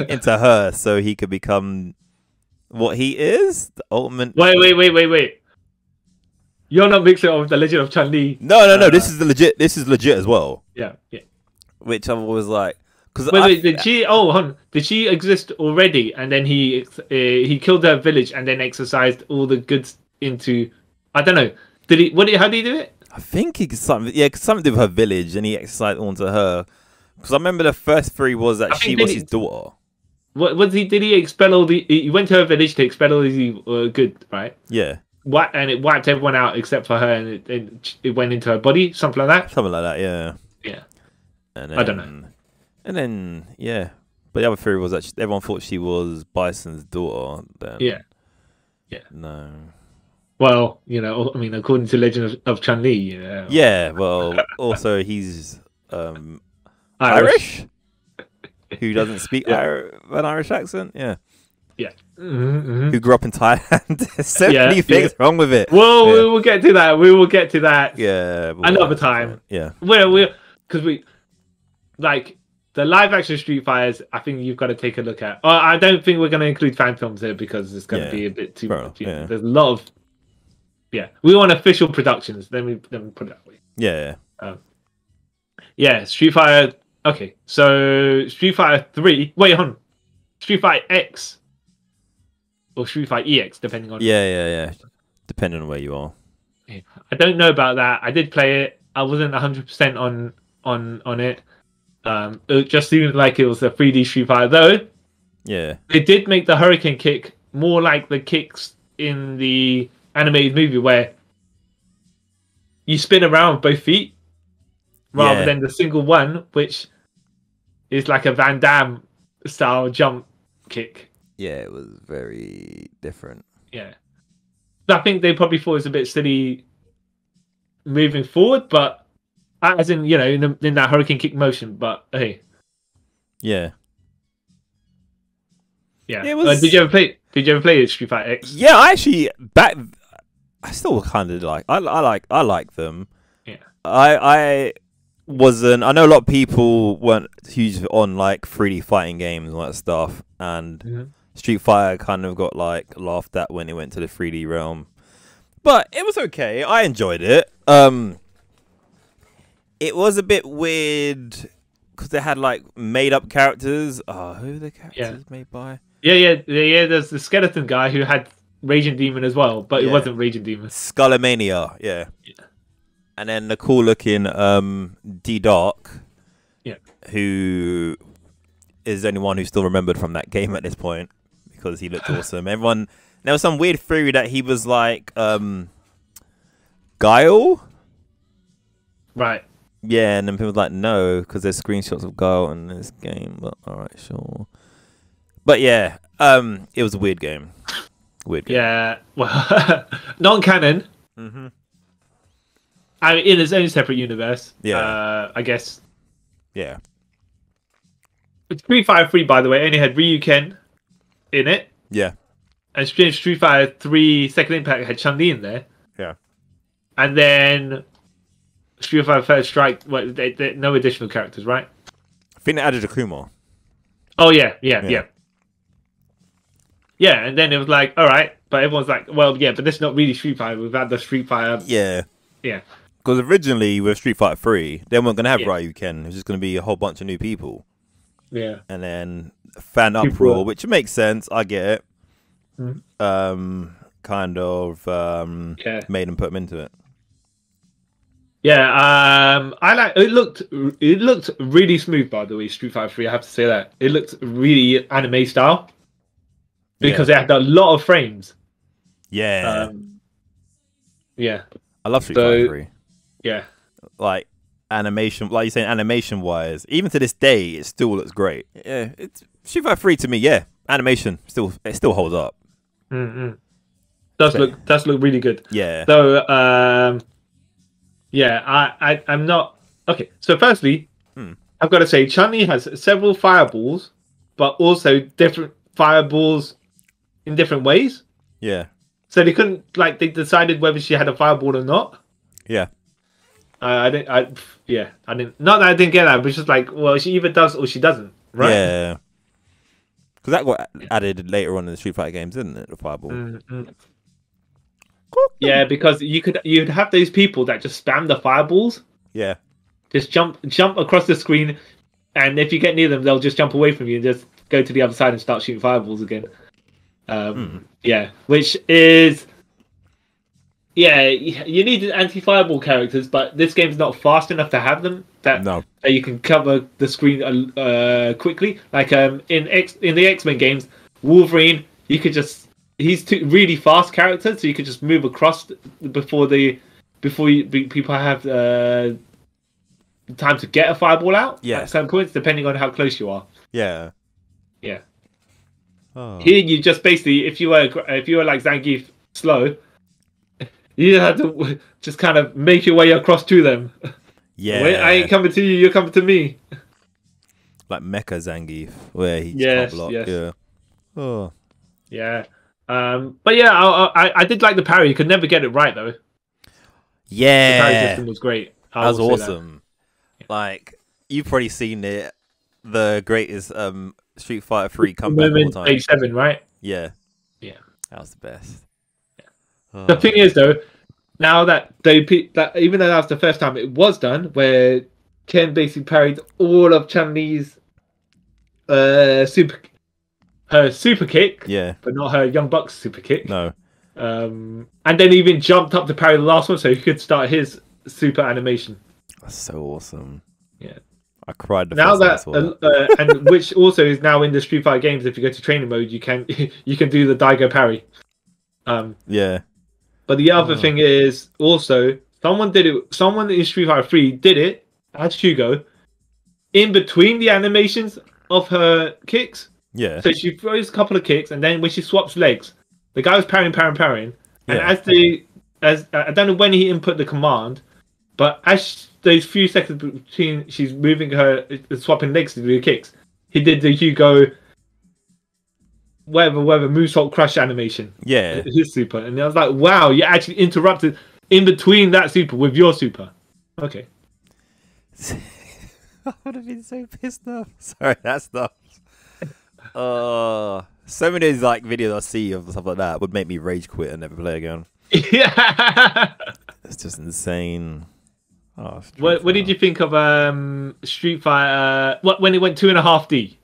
into her, so he could become what he is. The ultimate. Wait. You're not mixing it up with the Legend of Chun-Li. No. This is legit. This is legit as well. Yeah. Which I was like, because did she? Oh, hold on. Did she exist already? And then he killed her village and then exorcised all the goods into. I don't know. Did he? How did he do it? I think he something. Yeah, something to do with her village, and he exercised onto her. Because I remember the first 3 was that she was his daughter. What was he? Did he expel all the? He went to her village to expel all the good, right? Yeah. And it wiped everyone out except for her, and it went into her body, something like that. Something like that, yeah. Yeah. And then, I don't know. And then but the other theory was that everyone thought she was Bison's daughter. Then yeah. No. Well, I mean, according to Legend of Chun-Li, Yeah. Well, also he's Irish. Who doesn't speak an Irish accent? Yeah. Yeah. Who grew up in Thailand. There's so many things wrong with it. Well, we will get to that. We will get to that. Yeah. Another time. Yeah. Because like the live action Street Fighters, I think you've got to take a look at. I don't think we're going to include fan films here because it's going to be a bit too much. Yeah. There's a lot of. Yeah, we want official productions. Then we put it that way. Yeah. Street Fighter. Okay, so Street Fighter 3. Wait, hold on. Street Fighter X or Street Fighter EX, depending on. Yeah. Depending on where you are. I don't know about that. I did play it. I wasn't 100% on it. It just seemed like it was a 3D Street Fighter, though. Yeah. They did make the Hurricane kick more like the kicks in the animated movie, where you spin around with both feet rather than the single one, which is like a Van Damme style jump kick. Yeah, it was very different. Yeah. I think they probably thought it was a bit silly moving forward, but as in, in that Hurricane kick motion, but hey. Yeah. Yeah. Did you ever play Street Fighter X? Yeah, I actually I still kind of like I like them. Yeah. I wasn't. I know a lot of people weren't huge on like 3D fighting games and all that stuff, and Street Fighter kind of got like laughed at when it went to the 3D realm. But it was okay. I enjoyed it. It was a bit weird because they had like made up characters. Who are the characters made by? Yeah. There's the skeleton guy who had Raging Demon as well, but it wasn't Raging Demon. Skullomania, yeah. And then the cool looking D-Dark, who is the only one who's still remembered from that game at this point because he looked awesome. There was some weird theory that he was like Guile. Right. Yeah, and then people were like, no, because there's screenshots of Guile in this game. But all right, sure. But yeah, it was a weird game. Yeah, well, non-canon. Mm-hmm. I mean, in its own separate universe. Yeah. I guess. Yeah. Street Fighter 3, by the way, only had Ryuken in it. Yeah. And Street Fighter 3 Second Impact had Chun-Li in there. Yeah. And then Street Fighter First Strike, no additional characters, right? I think they added Akuma. Oh, yeah. Yeah, and then it was like, all right, but everyone's like, well, yeah, but this is not really Street Fighter. We've had the Street Fighter. Yeah. Yeah. Because originally with Street Fighter 3, they weren't going to have Ryuken. It was just going to be a whole bunch of new people. Yeah. And then fan uproar, which makes sense. I get it. Mm-hmm. Kind of made them put them into it. Yeah, I like it. Looked really smooth, by the way. Street Fighter 3, I have to say that it looked really anime style because it had a lot of frames. Yeah, yeah. I love Street Fighter 3. Yeah, like animation, like you're saying, animation wise, even to this day, it still looks great. Yeah, it's Street Fighter 3 to me. Yeah, animation still holds up. Mm-hmm. Does look really good. Yeah. So I'm not okay. So firstly, I've got to say Chun-Li has several fireballs, but also different fireballs in different ways. Yeah. So they couldn't they decided whether she had a fireball or not. Yeah. I didn't. Not that I didn't get that, but it's just like, well, she either does or she doesn't, right? Yeah. Because that got added later on in the Street Fighter games, didn't it? The fireball. Mm-hmm. Yeah, because you'd have those people that just spam the fireballs. Yeah. Just jump across the screen, and if you get near them, they'll just jump away from you and just go to the other side and start shooting fireballs again. Yeah, which is you need anti-fireball characters, but this game's not fast enough to have them that you can cover the screen quickly. Like in the X-Men games, Wolverine, you could just he's really fast character, so you could just move across before people have time to get a fireball out. Yeah, at some points, depending on how close you are. Yeah. Oh. Here, you just basically, if you were like Zangief slow, you had to just kind of make your way across to them. Yeah, I ain't coming to you; you're coming to me. Like Mecha Zangief, where he can't block. Yes. Yeah. Oh. Yeah. But yeah, I did like the parry. You could never get it right though. Yeah, the parry system was great. That was awesome. That. Like you've probably seen it, the greatest Street Fighter 3 comeback of all time. Stage 7, right? Yeah, yeah, that was the best. Yeah. Oh. The thing is though, now that even though that was the first time it was done, where Ken basically parried all of Chun-Li's super kick, yeah, but not her Young Buck's super kick. No. And then even jumped up to parry the last one, so he could start his super animation. That's so awesome. Yeah, I cried. Now that and which also is now in the Street Fighter games. If you go to training mode, you can do the Daigo parry. Yeah. But the other thing is also someone did it. Someone in Street Fighter 3 did it as Hugo in between the animations of her kicks. Yeah. So she throws a couple of kicks, and then when she swaps legs, the guy was parrying, and as I don't know when he input the command, but as those few seconds between she's moving her swapping legs to do the kicks, he did the Hugo whatever moonsault crush animation. Yeah, his super, and I was like, wow, you actually interrupted in between that super with your super. Okay. I would have been so pissed off. Sorry, that's not. So many of these like videos I see of stuff like that would make me rage quit and never play again. Yeah, it's just insane. Oh, what did you think of Street Fighter? When it went 2.5D?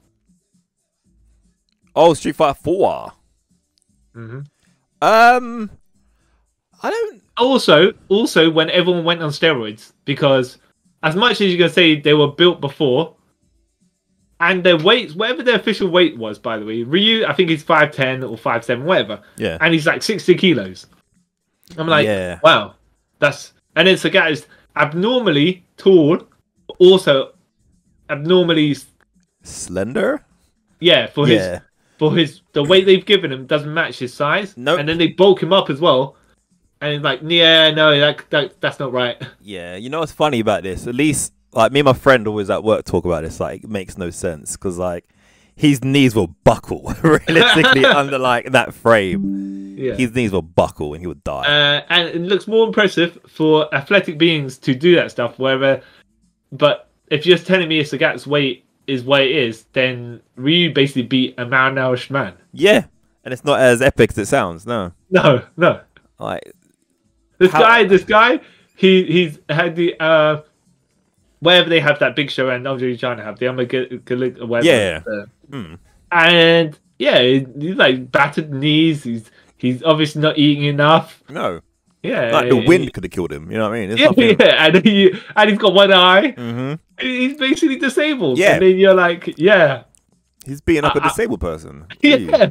Oh, Street Fighter 4. Mm-hmm. I don't. Also, when everyone went on steroids, because as much as you can say they were built before, and their weights, whatever their official weight was, by the way, Ryu, I think he's 5'10" or 5'7", whatever. Yeah. And he's like 60 kilos. I'm like, wow, that's. And then Sagat is abnormally tall, also abnormally slender. Yeah, for the weight they've given him doesn't match his size. No. Nope. And then they bulk him up as well. And it's like, yeah, no, that's not right. Yeah, you know what's funny about this? At least, like, me and my friend always at work talk about this. Like, it makes no sense because, like, his knees will buckle realistically under like that frame. Yeah. His knees will buckle and he would die. And it looks more impressive for athletic beings to do that stuff. But if you're just telling me Sagat's weight is what it is, then Ryu basically beat a malnourished man. Yeah, and it's not as epic as it sounds. No. Like this guy, he's had the wherever they have that big show, and I'm trying to have the whatever. Yeah. And yeah, he's like battered knees. He's obviously not eating enough. No. Yeah, like the wind could have killed him. You know what I mean? Yeah, and he's got one eye. Mm-hmm. He's basically disabled. Yeah, and then you're like, yeah, he's beating up a disabled person. Yeah.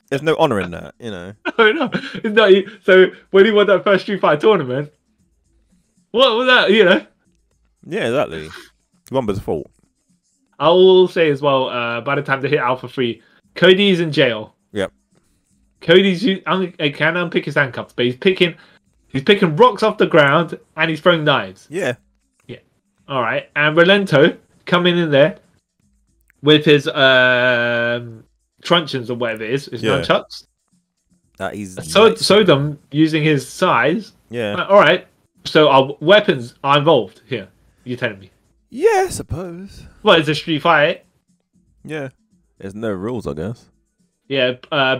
There's no honor in that, you know. No, it's not. So when he won that first Street Fighter tournament, what was that? You know. Yeah, exactly. One was fault. I will say as well. By the time they hit Alpha 3, Cody's in jail. Yep. Cody's can unpick his handcuffs, but he's picking rocks off the ground and he's throwing knives. Yeah. Yeah. All right. And Rolento coming in there with his truncheons or whatever it is, his nunchucks. He's Sodom using his size. Yeah. All right. So our weapons are involved here. You're telling me? Yeah, I suppose. Well, it's a Street Fighter. Yeah. There's no rules, I guess. Yeah,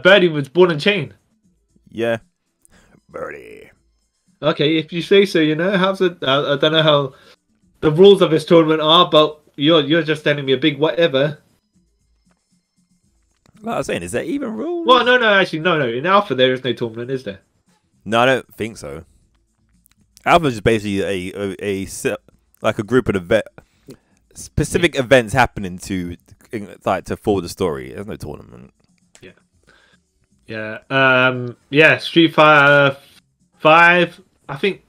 Birdie was born and chained. Yeah, Birdie. Okay, if you say so, you know. I don't know how the rules of this tournament are, but you're just telling me a big whatever. Like I was saying, is there even rules? Well, no, actually, no. In Alpha, there is no tournament, is there? No, I don't think so. Alpha is basically a group of specific events happening to forward the story. There's no tournament. Yeah. Street Fighter 5. I think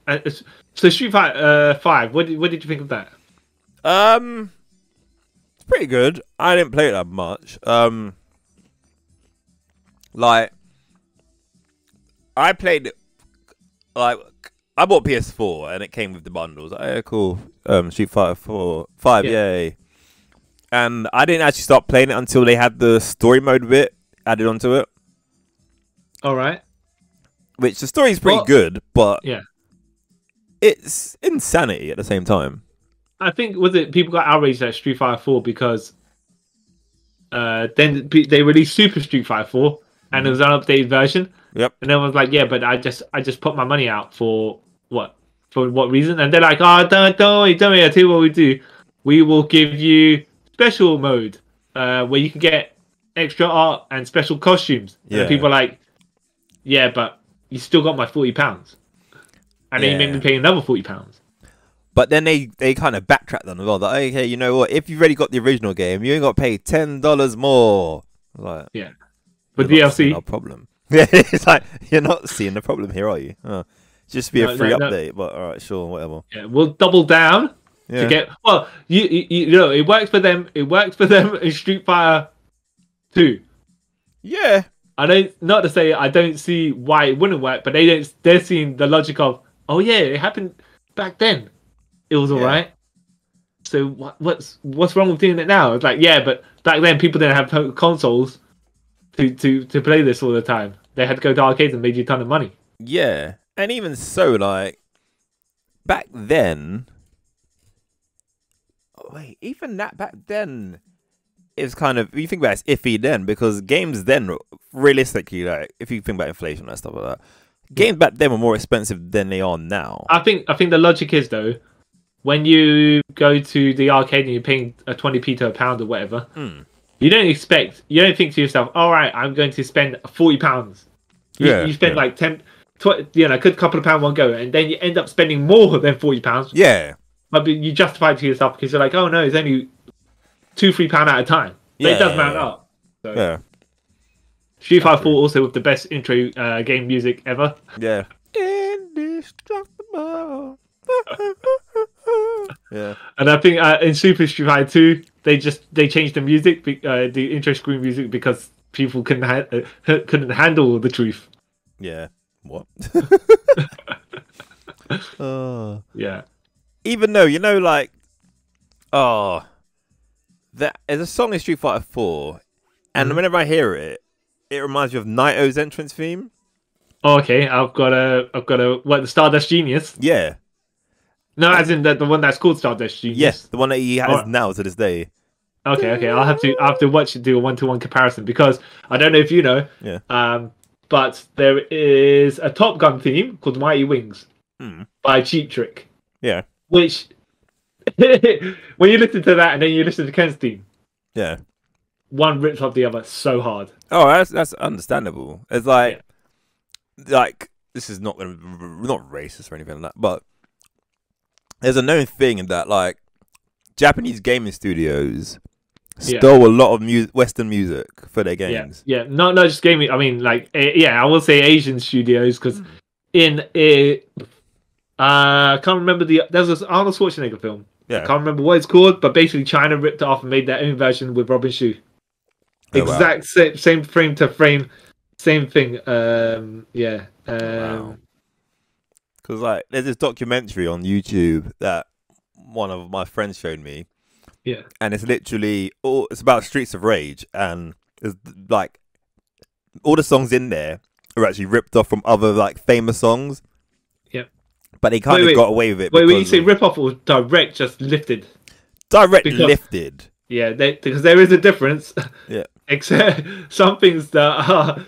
so. Street Fighter 5. What did you think of that? It's pretty good. I didn't play it that much. Like I played it. Like I bought PS4 and it came with the bundles. Yeah, cool. Street Fighter 5. Yay. And I didn't actually start playing it until they had the story mode bit added onto it. All right. Which the story's pretty good, but yeah, it's insanity at the same time. I think people got outraged at Street Fighter 4 because then they released Super Street Fighter 4 and it was an updated version. Yep. And everyone's like, yeah, but I just put my money out for what? For what reason? And they're like, oh, don't worry. I tell you what we do. We will give you special mode where you can get extra art and special costumes. Yeah. And people are like, yeah, but you still got my £40. And then you make me pay another £40. But then they kind of backtracked on as well. Like, okay, you know what? If you've already got the original game, you ain't got to pay $10 more. Like, yeah. But DLC, no problem. Yeah, it's like you're not seeing the problem here, are you? Just be a free update. But all right, sure, whatever. Yeah, we'll double down to get. Well, you know, it works for them. It works for them in Street Fighter 2. Yeah. Not to say I don't see why it wouldn't work, but they're seeing the logic of, oh yeah, it happened back then. It was alright. So what's wrong with doing it now? It's like, yeah, but back then people didn't have consoles to play this all the time. They had to go to arcades and made you a ton of money. Yeah, and even so, like back then. Wait, even that back then is kind of, you think about it, it's iffy then, because games then, realistically, like if you think about inflation and stuff like that, games back then were more expensive than they are now. I think the logic is though, when you go to the arcade and you're paying a 20p to a pound or whatever, you don't think to yourself, all right, I'm going to spend £40. You spend like 10, 20, a good couple of pounds one go, and then you end up spending more than £40. Yeah. But you justify it to yourself because you're like, oh no, it's only £2-3 at a time. But it does mount up. So. Yeah. Street Fighter 4 also with the best intro game music ever. Yeah. Indestructible. Yeah. And I think in Super Street Fighter 2, they changed the music, the intro screen music, because people couldn't handle the truth. Yeah. What? Yeah. Even though, like, there's a song in Street Fighter 4, and whenever I hear it, it reminds me of Naito's entrance theme. Oh, okay, I've got the Stardust Genius. Yeah. No, as in the one that's called Stardust Genius. Yes, the one that he has now to this day. Okay, I'll have to do a 1-to-1 comparison, because I don't know if you know. Yeah. But there is a Top Gun theme called Mighty Wings by Cheap Trick. Yeah. Which, when you listen to that and then you listen to Ken's theme, one rips off the other so hard. Oh, that's understandable. It's like this is not racist or anything like that, but there's a known thing in that, like, Japanese gaming studios stole a lot of Western music for their games. Yeah, not just gaming. I mean, like, I will say Asian studios, because I can't remember there's this Arnold Schwarzenegger film. Yeah. I can't remember what it's called, but basically China ripped it off and made their own version with Robin Shou. Exact same frame to frame, same thing. Wow. Because like there's this documentary on YouTube that one of my friends showed me. Yeah. And it's literally it's about Streets of Rage, and it's like all the songs in there are actually ripped off from other like famous songs. Yep. But they kind of got away with it. Wait, when you say rip off or direct, just lifted? Direct lifted. Yeah, because there is a difference. Yeah. Except some things that are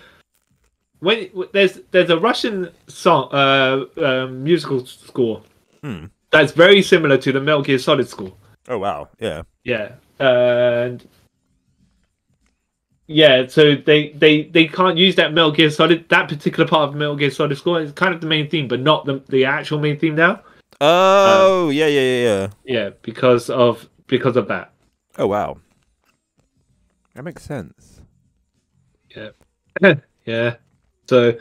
when there's a Russian song musical score that's very similar to the Metal Gear Solid score. Oh wow! Yeah. Yeah, and so they can't use that Metal Gear Solid, that particular part of Metal Gear Solid score. It's kind of the main theme, but not the actual main theme now. Oh yeah. Yeah, because of that. Oh wow, that makes sense. Yeah. Yeah. So,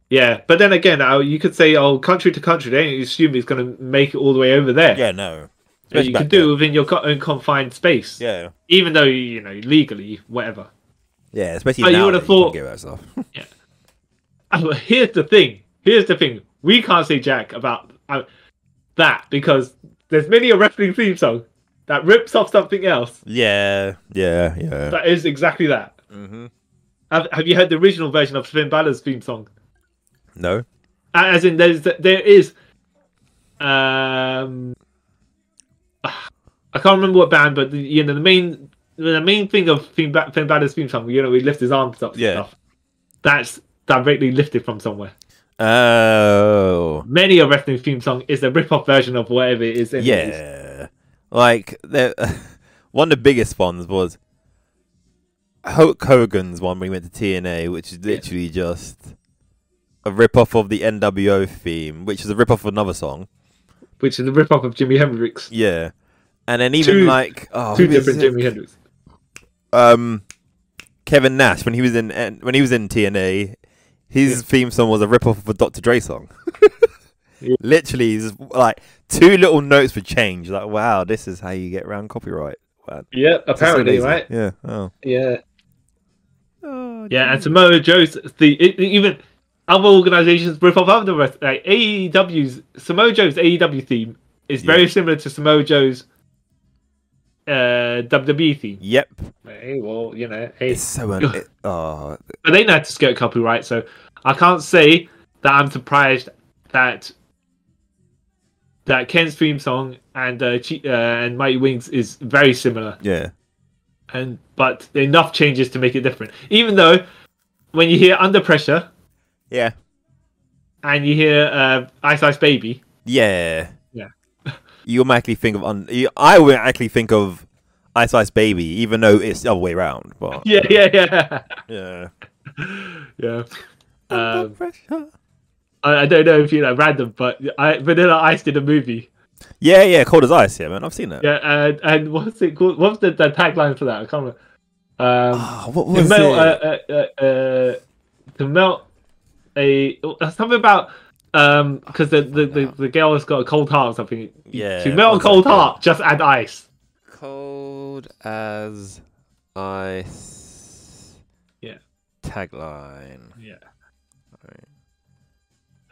yeah, but then again, you could say, country to country, they don't assume it's going to make it all the way over there. Yeah, no. You can do it within your own confined space. Yeah. Even though, legally, whatever. Yeah, especially now you would have thought, you can't give that stuff. Yeah. But here's the thing. We can't say jack about that, because there's many a wrestling theme song that rips off something else. Yeah. That is exactly that. Mm-hmm. Have you heard the original version of Finn Balor's theme song? No. As in, there is. I can't remember what band, but the main thing of Finn Balor's theme song, he lifts his arms up and stuff. That's directly lifted from somewhere. Oh. Many of wrestling theme song is a rip-off version of whatever it is. Yeah. Like, one of the biggest ones was Hulk Hogan's one when he went to TNA, which is literally just a rip-off of the NWO theme, which is a rip-off of another song. Which is a rip-off of Jimi Hendrix. Yeah. And then even two different Jimi Hendrix. Kevin Nash, when he was in TNA, his theme song was a rip-off of a Dr. Dre song. Literally, just, like, two little notes for change. Like, wow, this is how you get around copyright. Wow. Yeah, apparently, right? Yeah. Oh. Yeah. Oh, yeah, and Samoa Joe's even other organizations rip off other like Samoa Joe's AEW theme is very similar to Samoa Joe's WWE theme. Yep. Hey, well, hey. It's so but they know how to skirt copyright, so I can't say that I'm surprised that Ken's theme song and Mighty Wings is very similar. Yeah. But enough changes to make it different. Even though when you hear Under Pressure, and you hear Ice Ice Baby, yeah, you automatically think of I would actually think of Ice Ice Baby, even though it's the other way around. But yeah. Under Pressure. I don't know if random, but Vanilla Ice did a movie. Yeah, Cold as Ice. Yeah, man, I've seen that. Yeah, and what's it called? What's the tagline for that? I can't remember. What was it? To melt something about because the girl has got a cold heart or something. Yeah. To melt a cold heart, just add ice. Cold as Ice. Yeah. Tagline. Yeah.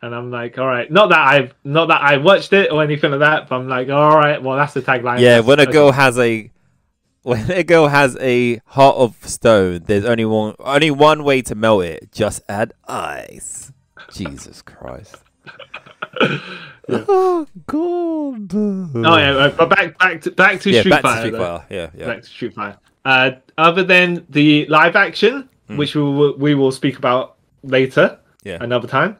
And I'm like, all right, not that I watched it or anything like that, but I'm like, all right, well, that's the tagline. Yeah, when a girl has a heart of stone, there's only one way to melt it. Just add ice. Jesus Christ. Oh God. Oh yeah, but back to Street Fighter. Yeah. Back to Street Fighter. Other than the live action, which we will speak about later, another time.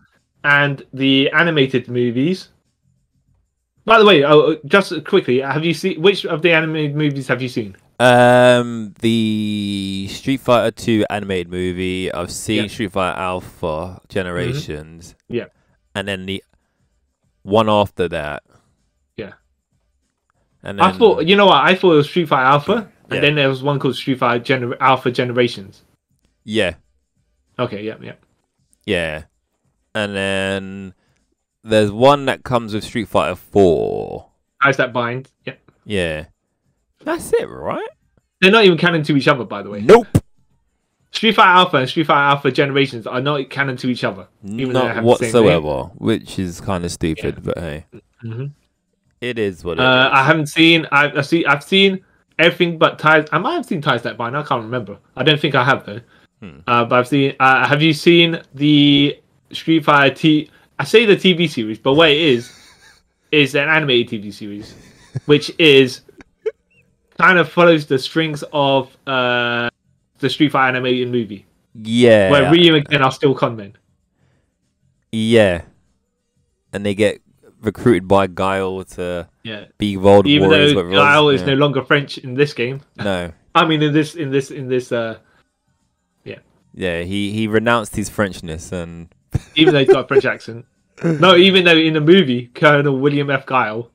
And the animated movies. By the way, just quickly, have you seen which of the animated movies have you seen? The Street Fighter 2 animated movie. I've seen Street Fighter Alpha Generations. Mm-hmm. Yeah. And then the one after that. Yeah. And then, I thought it was Street Fighter Alpha, and then there was one called Street Fighter Alpha Generations. Yeah. Okay. Yeah. Yeah. And then there's one that comes with Street Fighter 4. How's that bind? Yeah. Yeah. That's it, right? They're not even canon to each other, by the way. Nope. Street Fighter Alpha and Street Fighter Alpha Generations are not canon to each other. Not whatsoever, which is kind of stupid, but hey. Mm-hmm. It is what it is. I haven't seen... I've seen everything but Ties... I might have seen Ties That Bind. I can't remember. I don't think I have, though. But I've seen... have you seen the... Street Fighter I say the TV series, but what it is an animated TV series, which is kind of follows the strings of the Street Fighter animated movie. Yeah. Where Ryu and Ken are still conmen. Yeah. And they get recruited by Guile to be World Even Warriors. Even though Guile is no longer French in this game. No. I mean in this Yeah, he renounced his Frenchness and even though he's got a French accent. No, even though in the movie, Colonel William F. Guile.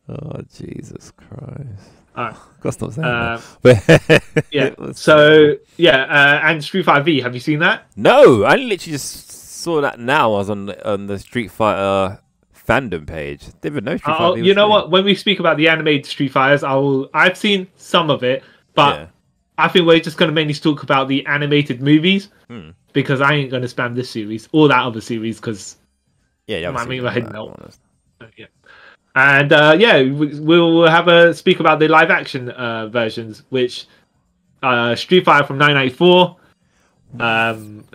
Oh, Jesus Christ. Alright. Gotta stop saying that. Yeah. So, and Street Fighter V, have you seen that? No, I literally just saw that now. I was on the Street Fighter fandom page. Didn't even know Street Fighter V was you know what? When we speak about the animated Street Fighters, I've seen some of it, but I think we're just going to mainly talk about the animated movies. Because I ain't going to spam this series or that other series because I mean my head melt. And we'll have a speak about the live action versions, which Street Fighter from 1994.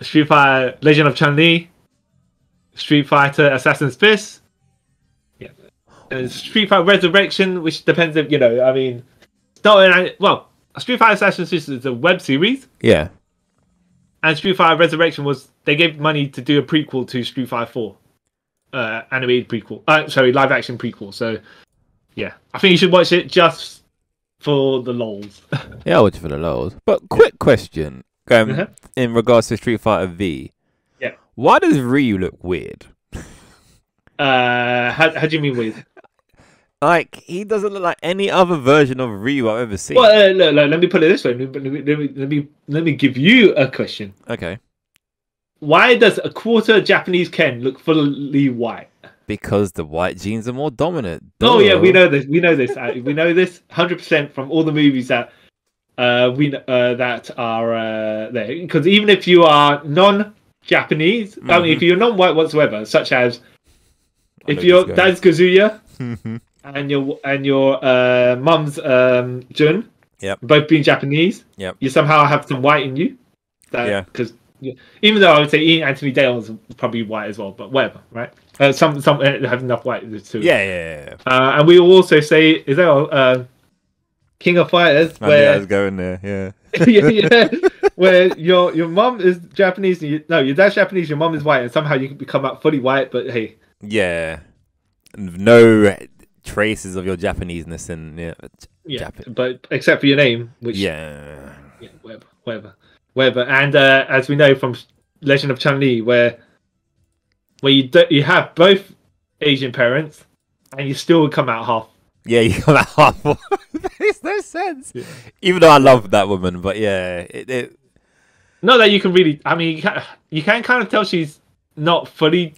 Street Fighter Legend of Chun-Li, Street Fighter Assassin's Fist, yeah, and Street Fighter Resurrection, which depends if I mean, it's not well. Street Fighter Assassin's Fist is a web series. Yeah. And Street Fighter Resurrection they gave money to do a prequel to Street Fighter 4, animated prequel. Live action prequel. So, yeah, I think you should watch it just for the lols. Yeah, I'll watch it for the lols. But quick question, in regards to Street Fighter V. Yeah. Why does Ryu look weird? How do you mean weird? Like, he doesn't look like any other version of Ryu I've ever seen. Well, let me put it this way. Let me give you a question. Okay. Why does a quarter Japanese Ken look fully white? Because the white genes are more dominant. Oh yeah, we know this. We know this 100% from all the movies that that are there. Because even if you are non-Japanese, I mean, if you're non-white whatsoever, such as if your dad's Kazuya. And your mum's Jun, both being Japanese, you somehow have some white in you. Because even though I would say Anthony Dale's probably white as well, but whatever, right? Some have enough white too. Yeah. And we also say, is that King of Fighters? Where I was going there, yeah. yeah, where your mum is Japanese, and your dad's Japanese, your mum is white, and somehow you can become out fully white. But hey, yeah, no traces of your Japaneseness and but except for your name, which whatever. And as we know from Legend of Chun-Li, where you have both Asian parents and you still come out half. Yeah, you come out half. That makes no sense. Yeah. Even though I love that woman, but yeah, not that you can really. I mean, you can kind of tell she's not fully.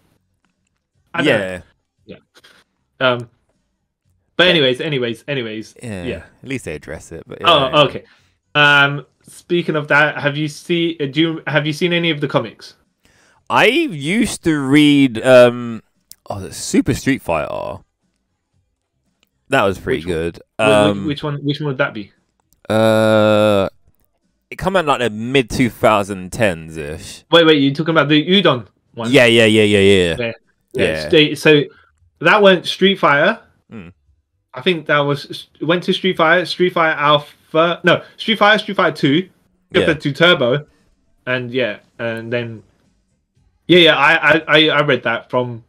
Yeah. But anyways. Yeah. At least they address it. But okay. Speaking of that, have you seen any of the comics? I used to read Super Street Fighter. That was pretty good. Which one would that be? It came out like the mid 2010s ish. Wait, you talking about the Udon one? Yeah. So that went Street Fighter. I think that went to Street Fighter Alpha. No, Street Fighter 2, to Turbo, and then I read that from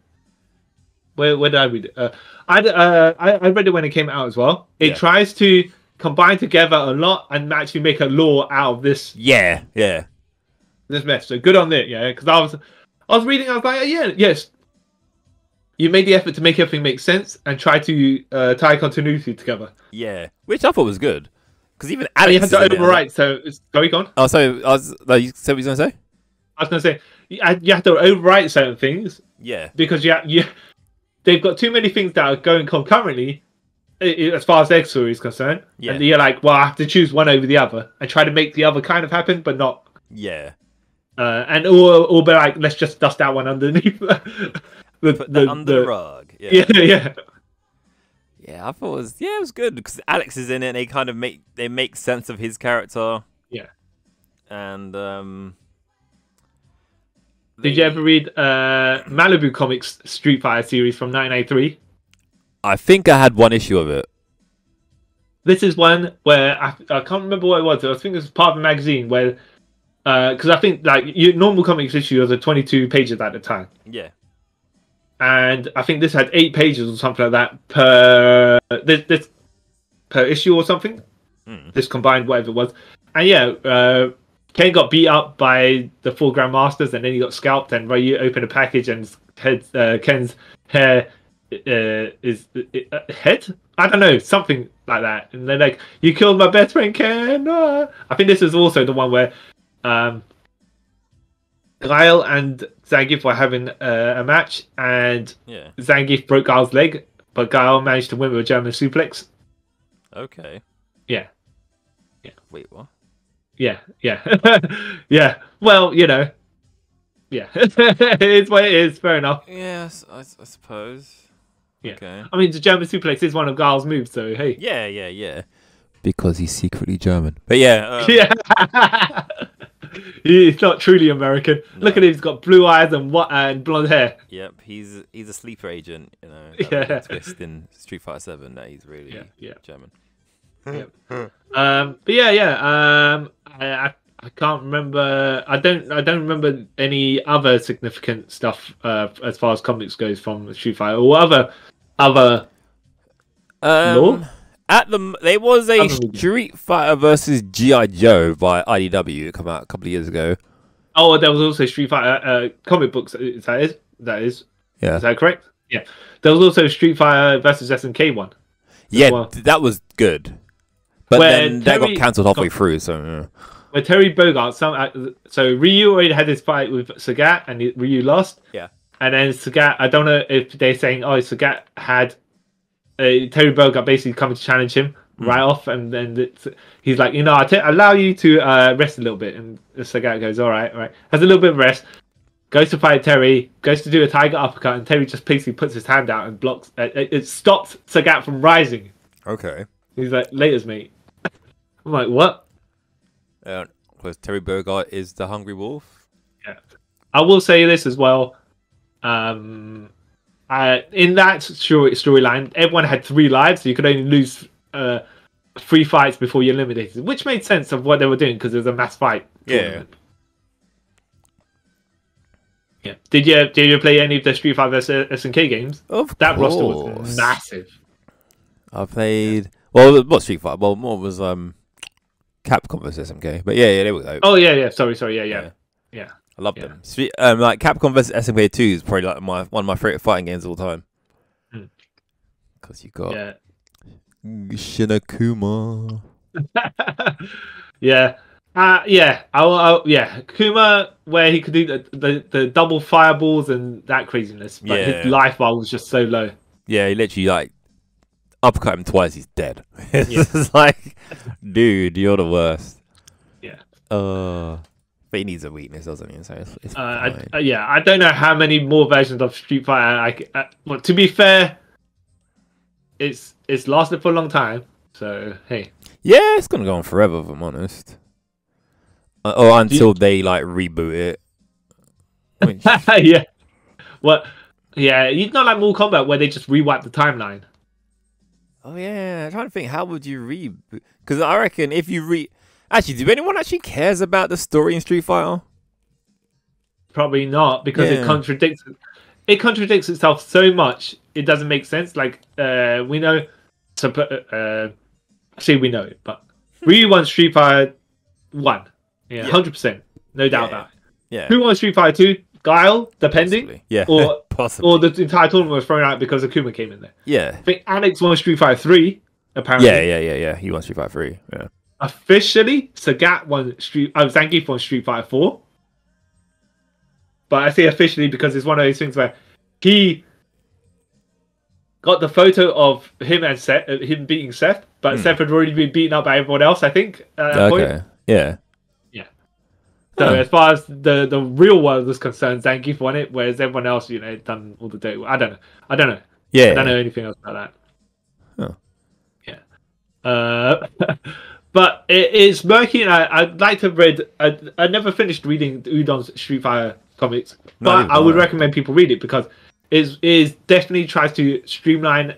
where did I read it? I read it when it came out as well. It tries to combine together a lot and actually make a lore out of this. Yeah. This mess. So good on it, because I was reading. I was like, yes. You made the effort to make everything make sense and try to tie continuity together. Yeah, which I thought was good. Because even Alex you had to overwrite, so it's going on. Oh, so you said what you were going to say? I was going to say, you have to overwrite certain things. Yeah. Because they've got too many things that are going concurrently as far as their story is concerned. Yeah. And you're like, well, I have to choose one over the other and try to make the other kind of happen, but not. Yeah. And or be like, let's just dust that one underneath. Put that under the rug. Yeah. Yeah, I thought it was good because Alex is in it. And they kind of make sense of his character. Yeah. And did you ever read Malibu Comics Street Fighter series from 1993? I think I had one issue of it. This is one where I can't remember what it was. I think it was part of a magazine where because I think like your normal comics issue was 22 pages at the time. Yeah. And I think this had 8 pages or something like that per issue or something. This combined, whatever it was. And Ken got beat up by the 4 Grandmasters, and then he got scalped. And Ryu opened a package, and Ken's hair is head. I don't know, something like that. And they're like, "You killed my best friend, Ken." I think this is also the one where Guile and Zangief were having a match, and Zangief broke Guile's leg, but Guile managed to win with a German suplex. Okay. Yeah. Wait, what? Yeah. Well, Yeah. It is what it is. Fair enough. Yes, I suppose. Yeah. Okay. I mean, the German suplex is one of Guile's moves, so hey. Yeah. Because he's secretly German. But yeah. He's not truly American. No. Look at him; he's got blue eyes and blonde hair. Yep, he's a sleeper agent. You know, yeah. Twist in Street Fighter 7 that he's really German. Yep. But yeah. I can't remember. I don't remember any other significant stuff as far as comics goes from Street Fighter or other lore. There was a Street Fighter versus G.I. Joe by IDW. It came out a couple of years ago. Oh, there was also Street Fighter comic books. That is. Yeah. Is that correct? Yeah. There was also Street Fighter versus SNK one. Yeah, that was good. But then that got cancelled halfway through. So. Yeah. Where Terry Bogard, so Ryu already had his fight with Sagat, and Ryu lost. Yeah. And then Sagat, I don't know if they're saying, Sagat had Terry Bogard basically come to challenge him right off, and then he's like, I allow you to rest a little bit, and Sagat goes, all right, has a little bit of rest, goes to fight Terry, goes to do a tiger uppercut, and Terry just basically puts his hand out and blocks. It stops Sagat from rising. Okay. He's like, laters, mate. I'm like, what? Because Terry Bogard is the Hungry Wolf. Yeah, I will say this as well. In that storyline, everyone had 3 lives, so you could only lose 3 fights before you're eliminated, which made sense of what they were doing because it was a mass fight. Tournament. Yeah. Did you play any of the Street Fighter SNK games? That roster was massive. I played what Street Fighter? Well, more was Capcom vs SNK, but yeah, there we go. Oh yeah. Sorry, yeah. I love them. Like Capcom vs SNK 2 is probably like one of my favorite fighting games of all time. Because you got Shinakuma. Yeah. Kuma, where he could do the double fireballs and that craziness, but his life bar was just so low. Yeah, he literally like uppercut him twice, he's dead. It's like, dude, you're the worst. Yeah. But he needs a weakness, doesn't he? So it's I don't know how many more versions of Street Fighter. Well, to be fair, it's lasted for a long time. So hey. Yeah, it's gonna go on forever, if I'm honest. Or until they like reboot it. Yeah. What? Yeah, it's not like Mortal Kombat where they just rewipe the timeline. Oh yeah, I'm trying to think. How would you reboot? Because I reckon if you actually, do anyone actually cares about the story in Street Fighter? Probably not, because it contradicts itself so much. It doesn't make sense. Like we know, we know it, but Ryu won Street Fighter 1. Yeah, 100%, no doubt about it. Yeah. Who won Street Fighter 2? Guile, depending. Possibly. Yeah. Or possibly. Or the entire tournament was thrown out because Akuma came in there. Yeah. I think Alex won Street Fighter 3. Apparently. Yeah. He won Street Fighter 3. Yeah. Officially, Sagat won Zangief won Street Fighter 4. But I say officially because it's one of those things where he got the photo of him and him beating Seth, but Seth had already been beaten up by everyone else, I think, at that point. Yeah. So as far as the real world was concerned, Zangief won it, whereas everyone else, done all the dirty work. I don't know. Yeah. I don't know anything else about that. Oh. Yeah. But it is murky, and I'd like to have read. I never finished reading Udon's Street Fighter comics, but I would recommend people read it because it definitely tries to streamline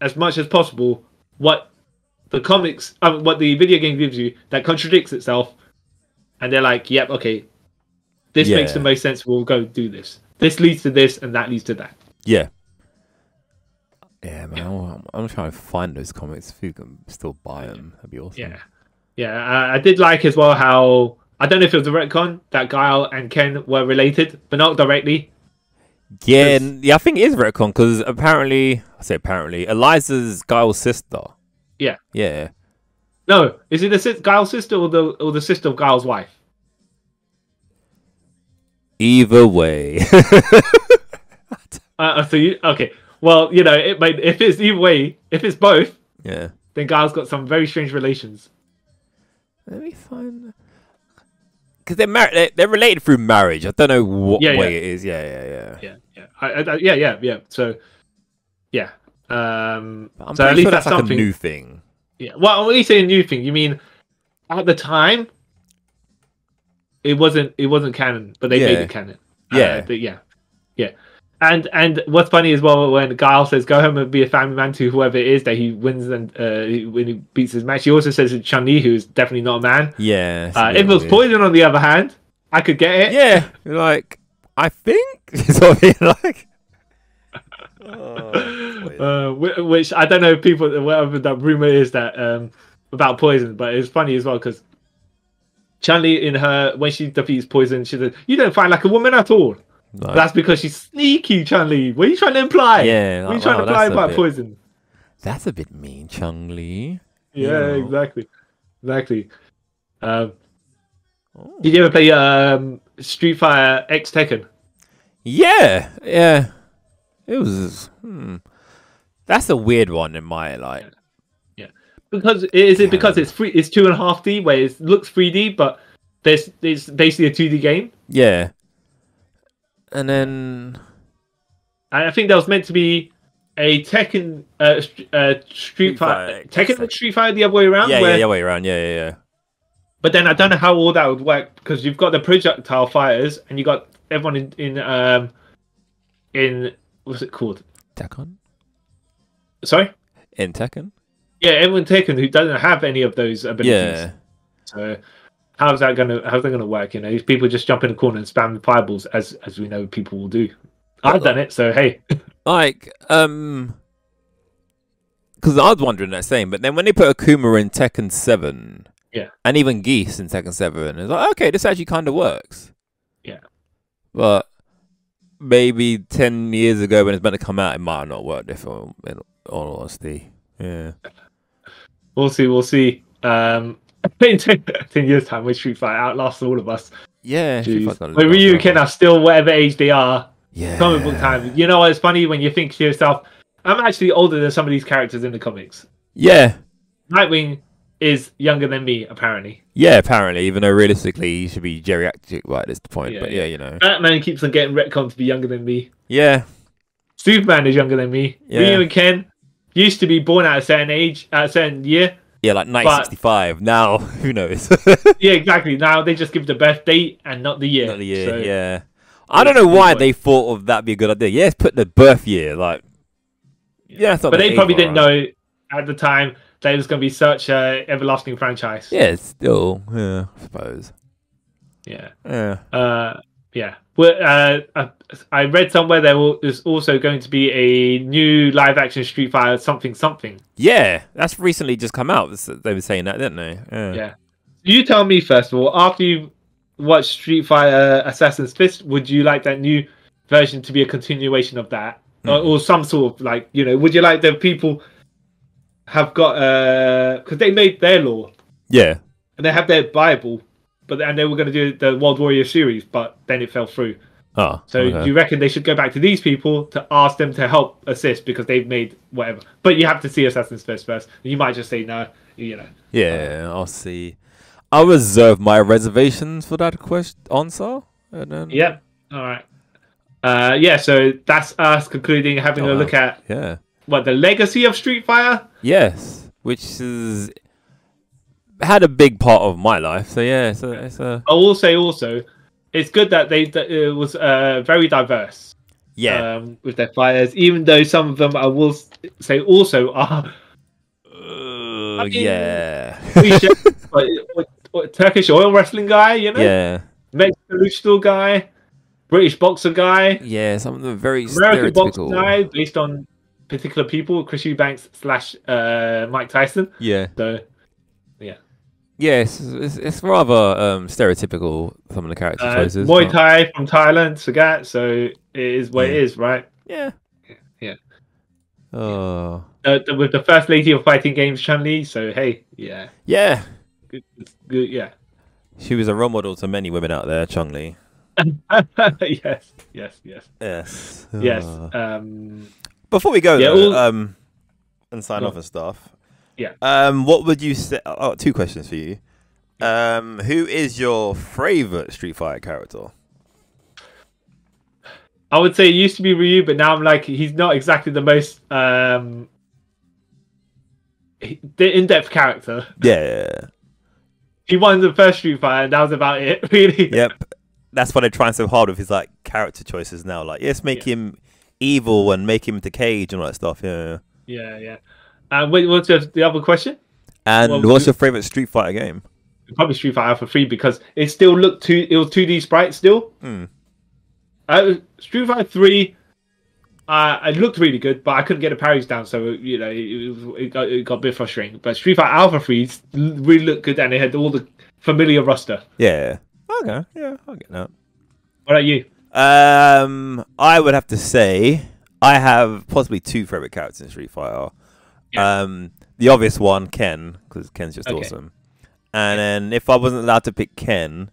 as much as possible what the comics, what the video game gives you that contradicts itself. And they're like, yep, okay, this makes the most sense. We'll go do this. This leads to this, and that leads to that. Yeah. Yeah, man. I'm trying to find those comics. If you can still buy them, that'd be awesome. Yeah. I did like as well how, I don't know if it was a retcon that Guile and Ken were related, but not directly. Yeah, I think it is retcon because apparently, Eliza's Guile's sister. Yeah. Yeah. No, is it Guile's sister or the sister of Guile's wife? Either way. Okay. Well, if it's either way, if it's both, then Guile's got some very strange relations. Let me find. Because they're married. They're related through marriage. I don't know what way it is. Yeah. So, yeah. I'm so at least sure that's like something. A new thing. Yeah. Well, when you say a new thing, you mean at the time, it wasn't canon, but they made it canon. Yeah. And what's funny as well, when Guile says go home and be a family man to whoever it is that he wins and when he beats his match, he also says to Chun-Li, who's definitely not a man. Yeah. If it was Poison, on the other hand, I could get it. Yeah, like I think is what I mean, like. Which I don't know if people, whatever that rumor is that about Poison, but it's funny as well because Chun-Li when she defeats Poison, she says, "You don't fight like a woman at all." Like, that's because she's sneaky, Chun-Li. What are you trying to imply? Yeah, what are you trying to imply about Poison? That's a bit mean, Chun-Li. Yeah, exactly. Did you ever play Street Fighter X Tekken? Yeah. It was. That's a weird one in my like. Yeah. Because because it's free? It's 2.5D, where it looks 3D, but it's basically a 2D game. Yeah. And then I think that was meant to be a Tekken Street Fighter. Tekken and Street Fighter the other way around. Yeah, the other way around. Yeah. But then I don't know how all that would work because you've got the projectile fighters and you got everyone in what's it called? Tekken. Sorry. In Tekken. Yeah, everyone in Tekken who doesn't have any of those abilities. Yeah. So. How's that gonna work? You know, these people just jump in the corner and spam fireballs, as we know people will do. I've done it, so hey. Like, because I was wondering that same, but then when they put Akuma in Tekken 7, and even Geese in Tekken 7, it's like, okay, this actually kind of works. Yeah. But maybe 10 years ago when it's meant to come out, it might not work. In all honesty, yeah. We'll see. In 10 years' time, when Street Fighter outlasts all of us. Yeah. When Ryu and Ken are still whatever age they are. Yeah. Comic book time. You know what? It's funny when you think to yourself, I'm actually older than some of these characters in the comics. Yeah. Nightwing is younger than me, apparently. Yeah, apparently. Even though realistically, he should be geriatric right at this point. But yeah, you know. Batman keeps on getting retconned to be younger than me. Yeah. Superman is younger than me. Yeah. Ryu and Ken used to be born at a certain age, at a certain year. Yeah, like 1965. Now, who knows? Yeah, exactly. Now they just give the birth date and not the year. Not the year, so, yeah. I don't know why they thought of that be a good idea. Yes, put the birth year, like. Yeah, but they probably didn't know at the time that it was going to be such a everlasting franchise. Yeah, still, yeah, I suppose. Yeah. Yeah. Yeah. Well, I read somewhere there's also going to be a new live-action Street Fighter something. Yeah, that's recently just come out. They were saying that, didn't they? Yeah. You tell me first of all, after you watched Street Fighter Assassin's Fist, would you like that new version to be a continuation of that, or some sort of like, you know, would you like the people have got because they made their lore, and they have their Bible. And they were going to do the World Warrior series, but then it fell through. Oh, so do you reckon they should go back to these people to ask them to help assist because they've made whatever? But you have to see Assassin's Fist first. You might just say no, you know. Yeah, I'll see. I'll reserve my reservations for that answer. And then... Yeah. All right. Yeah. So that's us concluding having a look at the legacy of Street Fighter. Yes, which is. Had a big part of my life, so yeah. It's a. I will say also, it's good that it was very diverse. Yeah. With their fighters, even though some of them I will say also are. Yeah. What, Turkish oil wrestling guy, you know. Yeah. Mexican luchador guy, British boxer guy. Yeah, some of them very American stereotypical. boxer guy based on particular people, Chris Eubanks / Mike Tyson. Yeah. So. Yeah. Yes, it's rather stereotypical, some of the character choices. Muay Thai from Thailand, Sagat, so it is what it is, right? Yeah. Yeah. Oh. With the first lady of fighting games, Chun-Li, so hey, yeah. Yeah. Good, yeah. She was a role model to many women out there, Chun-Li. Yes. Yes. Before we go, and sign off and stuff. Yeah. What would you say? Oh, two questions for you. Who is your favorite Street Fighter character? I would say it used to be Ryu, but now I'm like, he's not exactly the most the in-depth character. Yeah. he won the first Street Fighter, and that was about it, really. Yep. That's why they're trying so hard with his like character choices now. Like, let's make him evil and make him into Cage and all that stuff. Yeah. Wait, what's the other question? And what's your favorite Street Fighter game? Probably Street Fighter Alpha 3 because it still looked it was 2D sprites still. Street Fighter 3, it looked really good, but I couldn't get the parries down, so it got a bit frustrating. But Street Fighter Alpha 3 really looked good, and it had all the familiar roster. Yeah. Okay. Yeah, I'll get that. What about you? I would have to say I have possibly two favorite characters in Street Fighter. Yeah. The obvious one, Ken, because Ken's just awesome. And then if I wasn't allowed to pick Ken,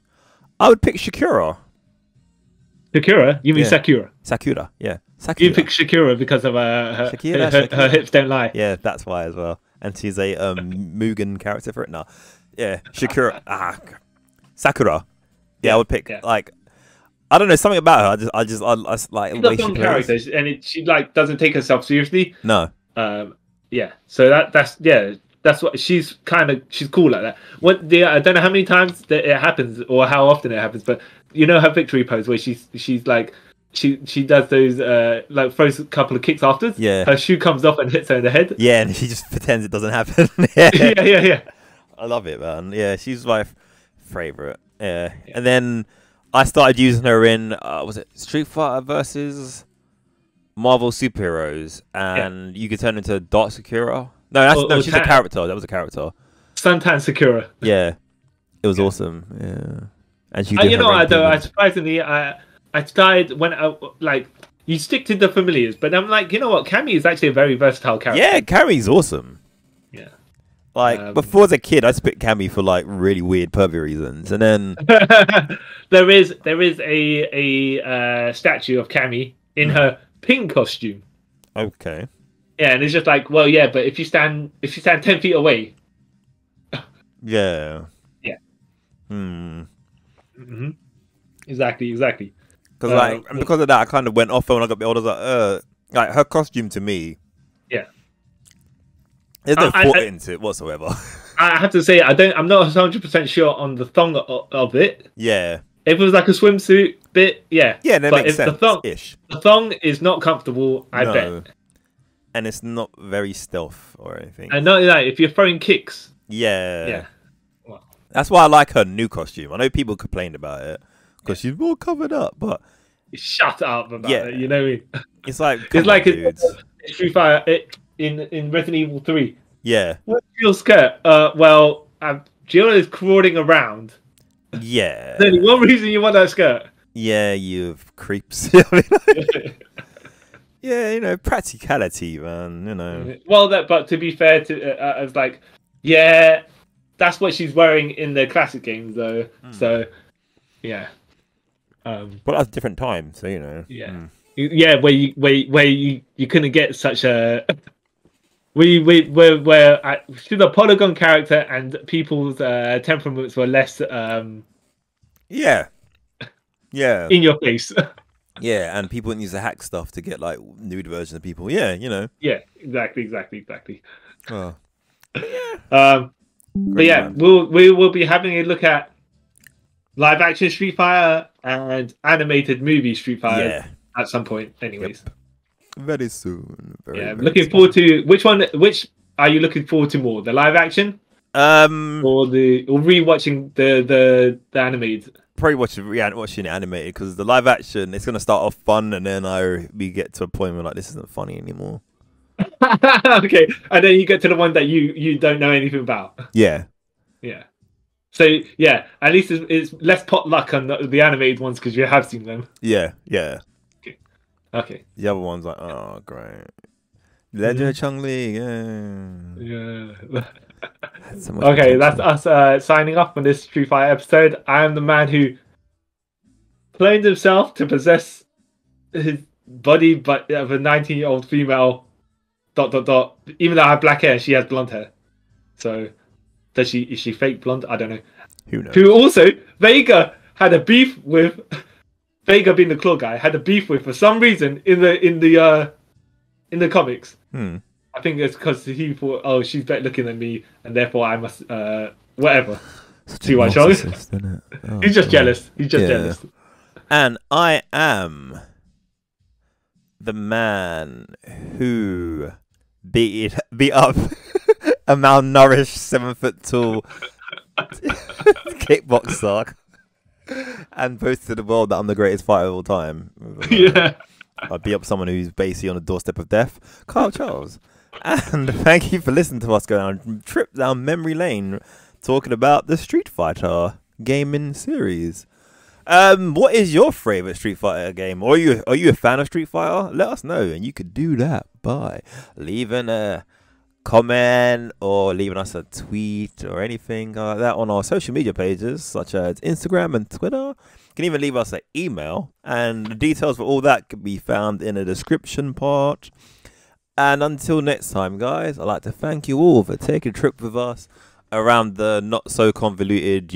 I would pick Shakira. Shakira? You mean Sakura? Sakura, yeah. Sakura. You pick Shakira because of her hips don't lie. Yeah, that's why as well. And she's a Mugen character for it. No. Yeah, Shakira. Sakura. Yeah, I would pick like I don't know, something about her. I just like the way she plays. And she like doesn't take herself seriously. No. Yeah. So that's what she's cool like that. I don't know how many times that it happens or how often it happens, but you know her victory pose where she's like she does those like throws a couple of kicks afterwards. Yeah. Her shoe comes off and hits her in the head. Yeah, and she just pretends it doesn't happen. Yeah. I love it, man. Yeah, she's my favorite. Yeah. And then I started using her in was it Street Fighter versus Marvel Superheroes, and you could turn into Dark Sakura. No, she's a character. That was a character. Suntan Sakura. Yeah, it was awesome. Yeah, and she. I surprisingly, I started when you stick to the familiars, but I'm like, you know what, Cammy is actually a very versatile character. Yeah, Cammy's awesome. Yeah. Like before as a kid, I picked Cammy for like really weird pervy reasons, and then there is a statue of Cammy in her pink costume. Okay. Yeah, and it's just like, well, yeah, but if you stand 10 feet away. Yeah. Yeah. Exactly. Because because of that, I kind of went off when I got a bit older. Like her costume to me. Yeah. There's no thought into it whatsoever. I have to say, I'm not 100% sure on the thong of it. Yeah. If it was like a swimsuit bit, yeah. Yeah, that makes sense. The thong is not comfortable, I bet. And it's not very stealth or anything. And not that, if you're throwing kicks. Yeah. Yeah. Well, that's why I like her new costume. I know people complained about it because she's more covered up, but shut up about it. You know what I mean? It's like Street Fighter in Resident Evil 3. Yeah. What's your skirt? Jill is crawling around. Yeah. There's only one reason you want that skirt. Yeah, you creeps. Yeah, practicality, man. Well, but to be fair, I was like, yeah, that's what she's wearing in the classic games, though. So, yeah. But that's a different time, so Yeah. Yeah, where you couldn't get such a. Where she's a polygon character and people's temperaments were less. Yeah. In your face. Yeah, and people didn't use the hack stuff to get like nude versions of people. Yeah, Yeah, exactly. Oh. But yeah, we will be having a look at live action Street Fighter and animated movie Street Fighter at some point. Anyways, very soon. Very looking forward to which are you looking forward to more? The live action, or rewatching the animated? Probably watching it animated because the live action it's gonna start off fun and then we get to a point where like this isn't funny anymore. Okay, and then you get to the one that you don't know anything about. Yeah. So yeah, at least it's less potluck on the animated ones because you have seen them. Yeah. Okay. The other one's like, oh great, Legend of Chun-Li. Yeah. Okay, that's us signing off on this Street Fighter episode. I am the man who claimed himself to possess his body but of a 19-year-old female ... Even though I have black hair, she has blonde hair. So is she fake blonde? I don't know. Who knows? Who also Vega had a beef with. Vega being the claw guy had a beef with for some reason in the comics. I think it's because he thought, oh, she's better looking than me, and therefore I must, whatever. See why, Sean? He's just jealous. He's just jealous. And I am the man who beat up a malnourished 7 foot tall kickboxer and boasted to the world that I'm the greatest fighter of all time. Yeah. I beat up someone who's basically on the doorstep of death, Carl Charles. And thank you for listening to us go on a trip down memory lane talking about the Street Fighter gaming series. What is your favorite Street Fighter game? Or are you a fan of Street Fighter? Let us know, and you could do that by leaving a comment or leaving us a tweet or anything like that on our social media pages, such as Instagram and Twitter. You can even leave us an email, and the details for all that can be found in the description part. And until next time, guys, I'd like to thank you all for taking a trip with us around the not so convoluted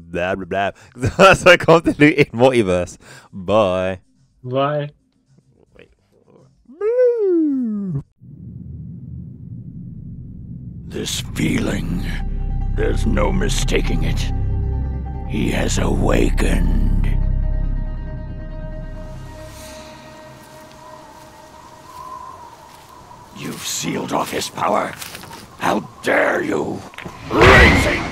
blah blah blah not so convoluted multiverse. Bye. Bye. This feeling, there's no mistaking it. He has awakened. You've sealed off his power. How dare you! Racing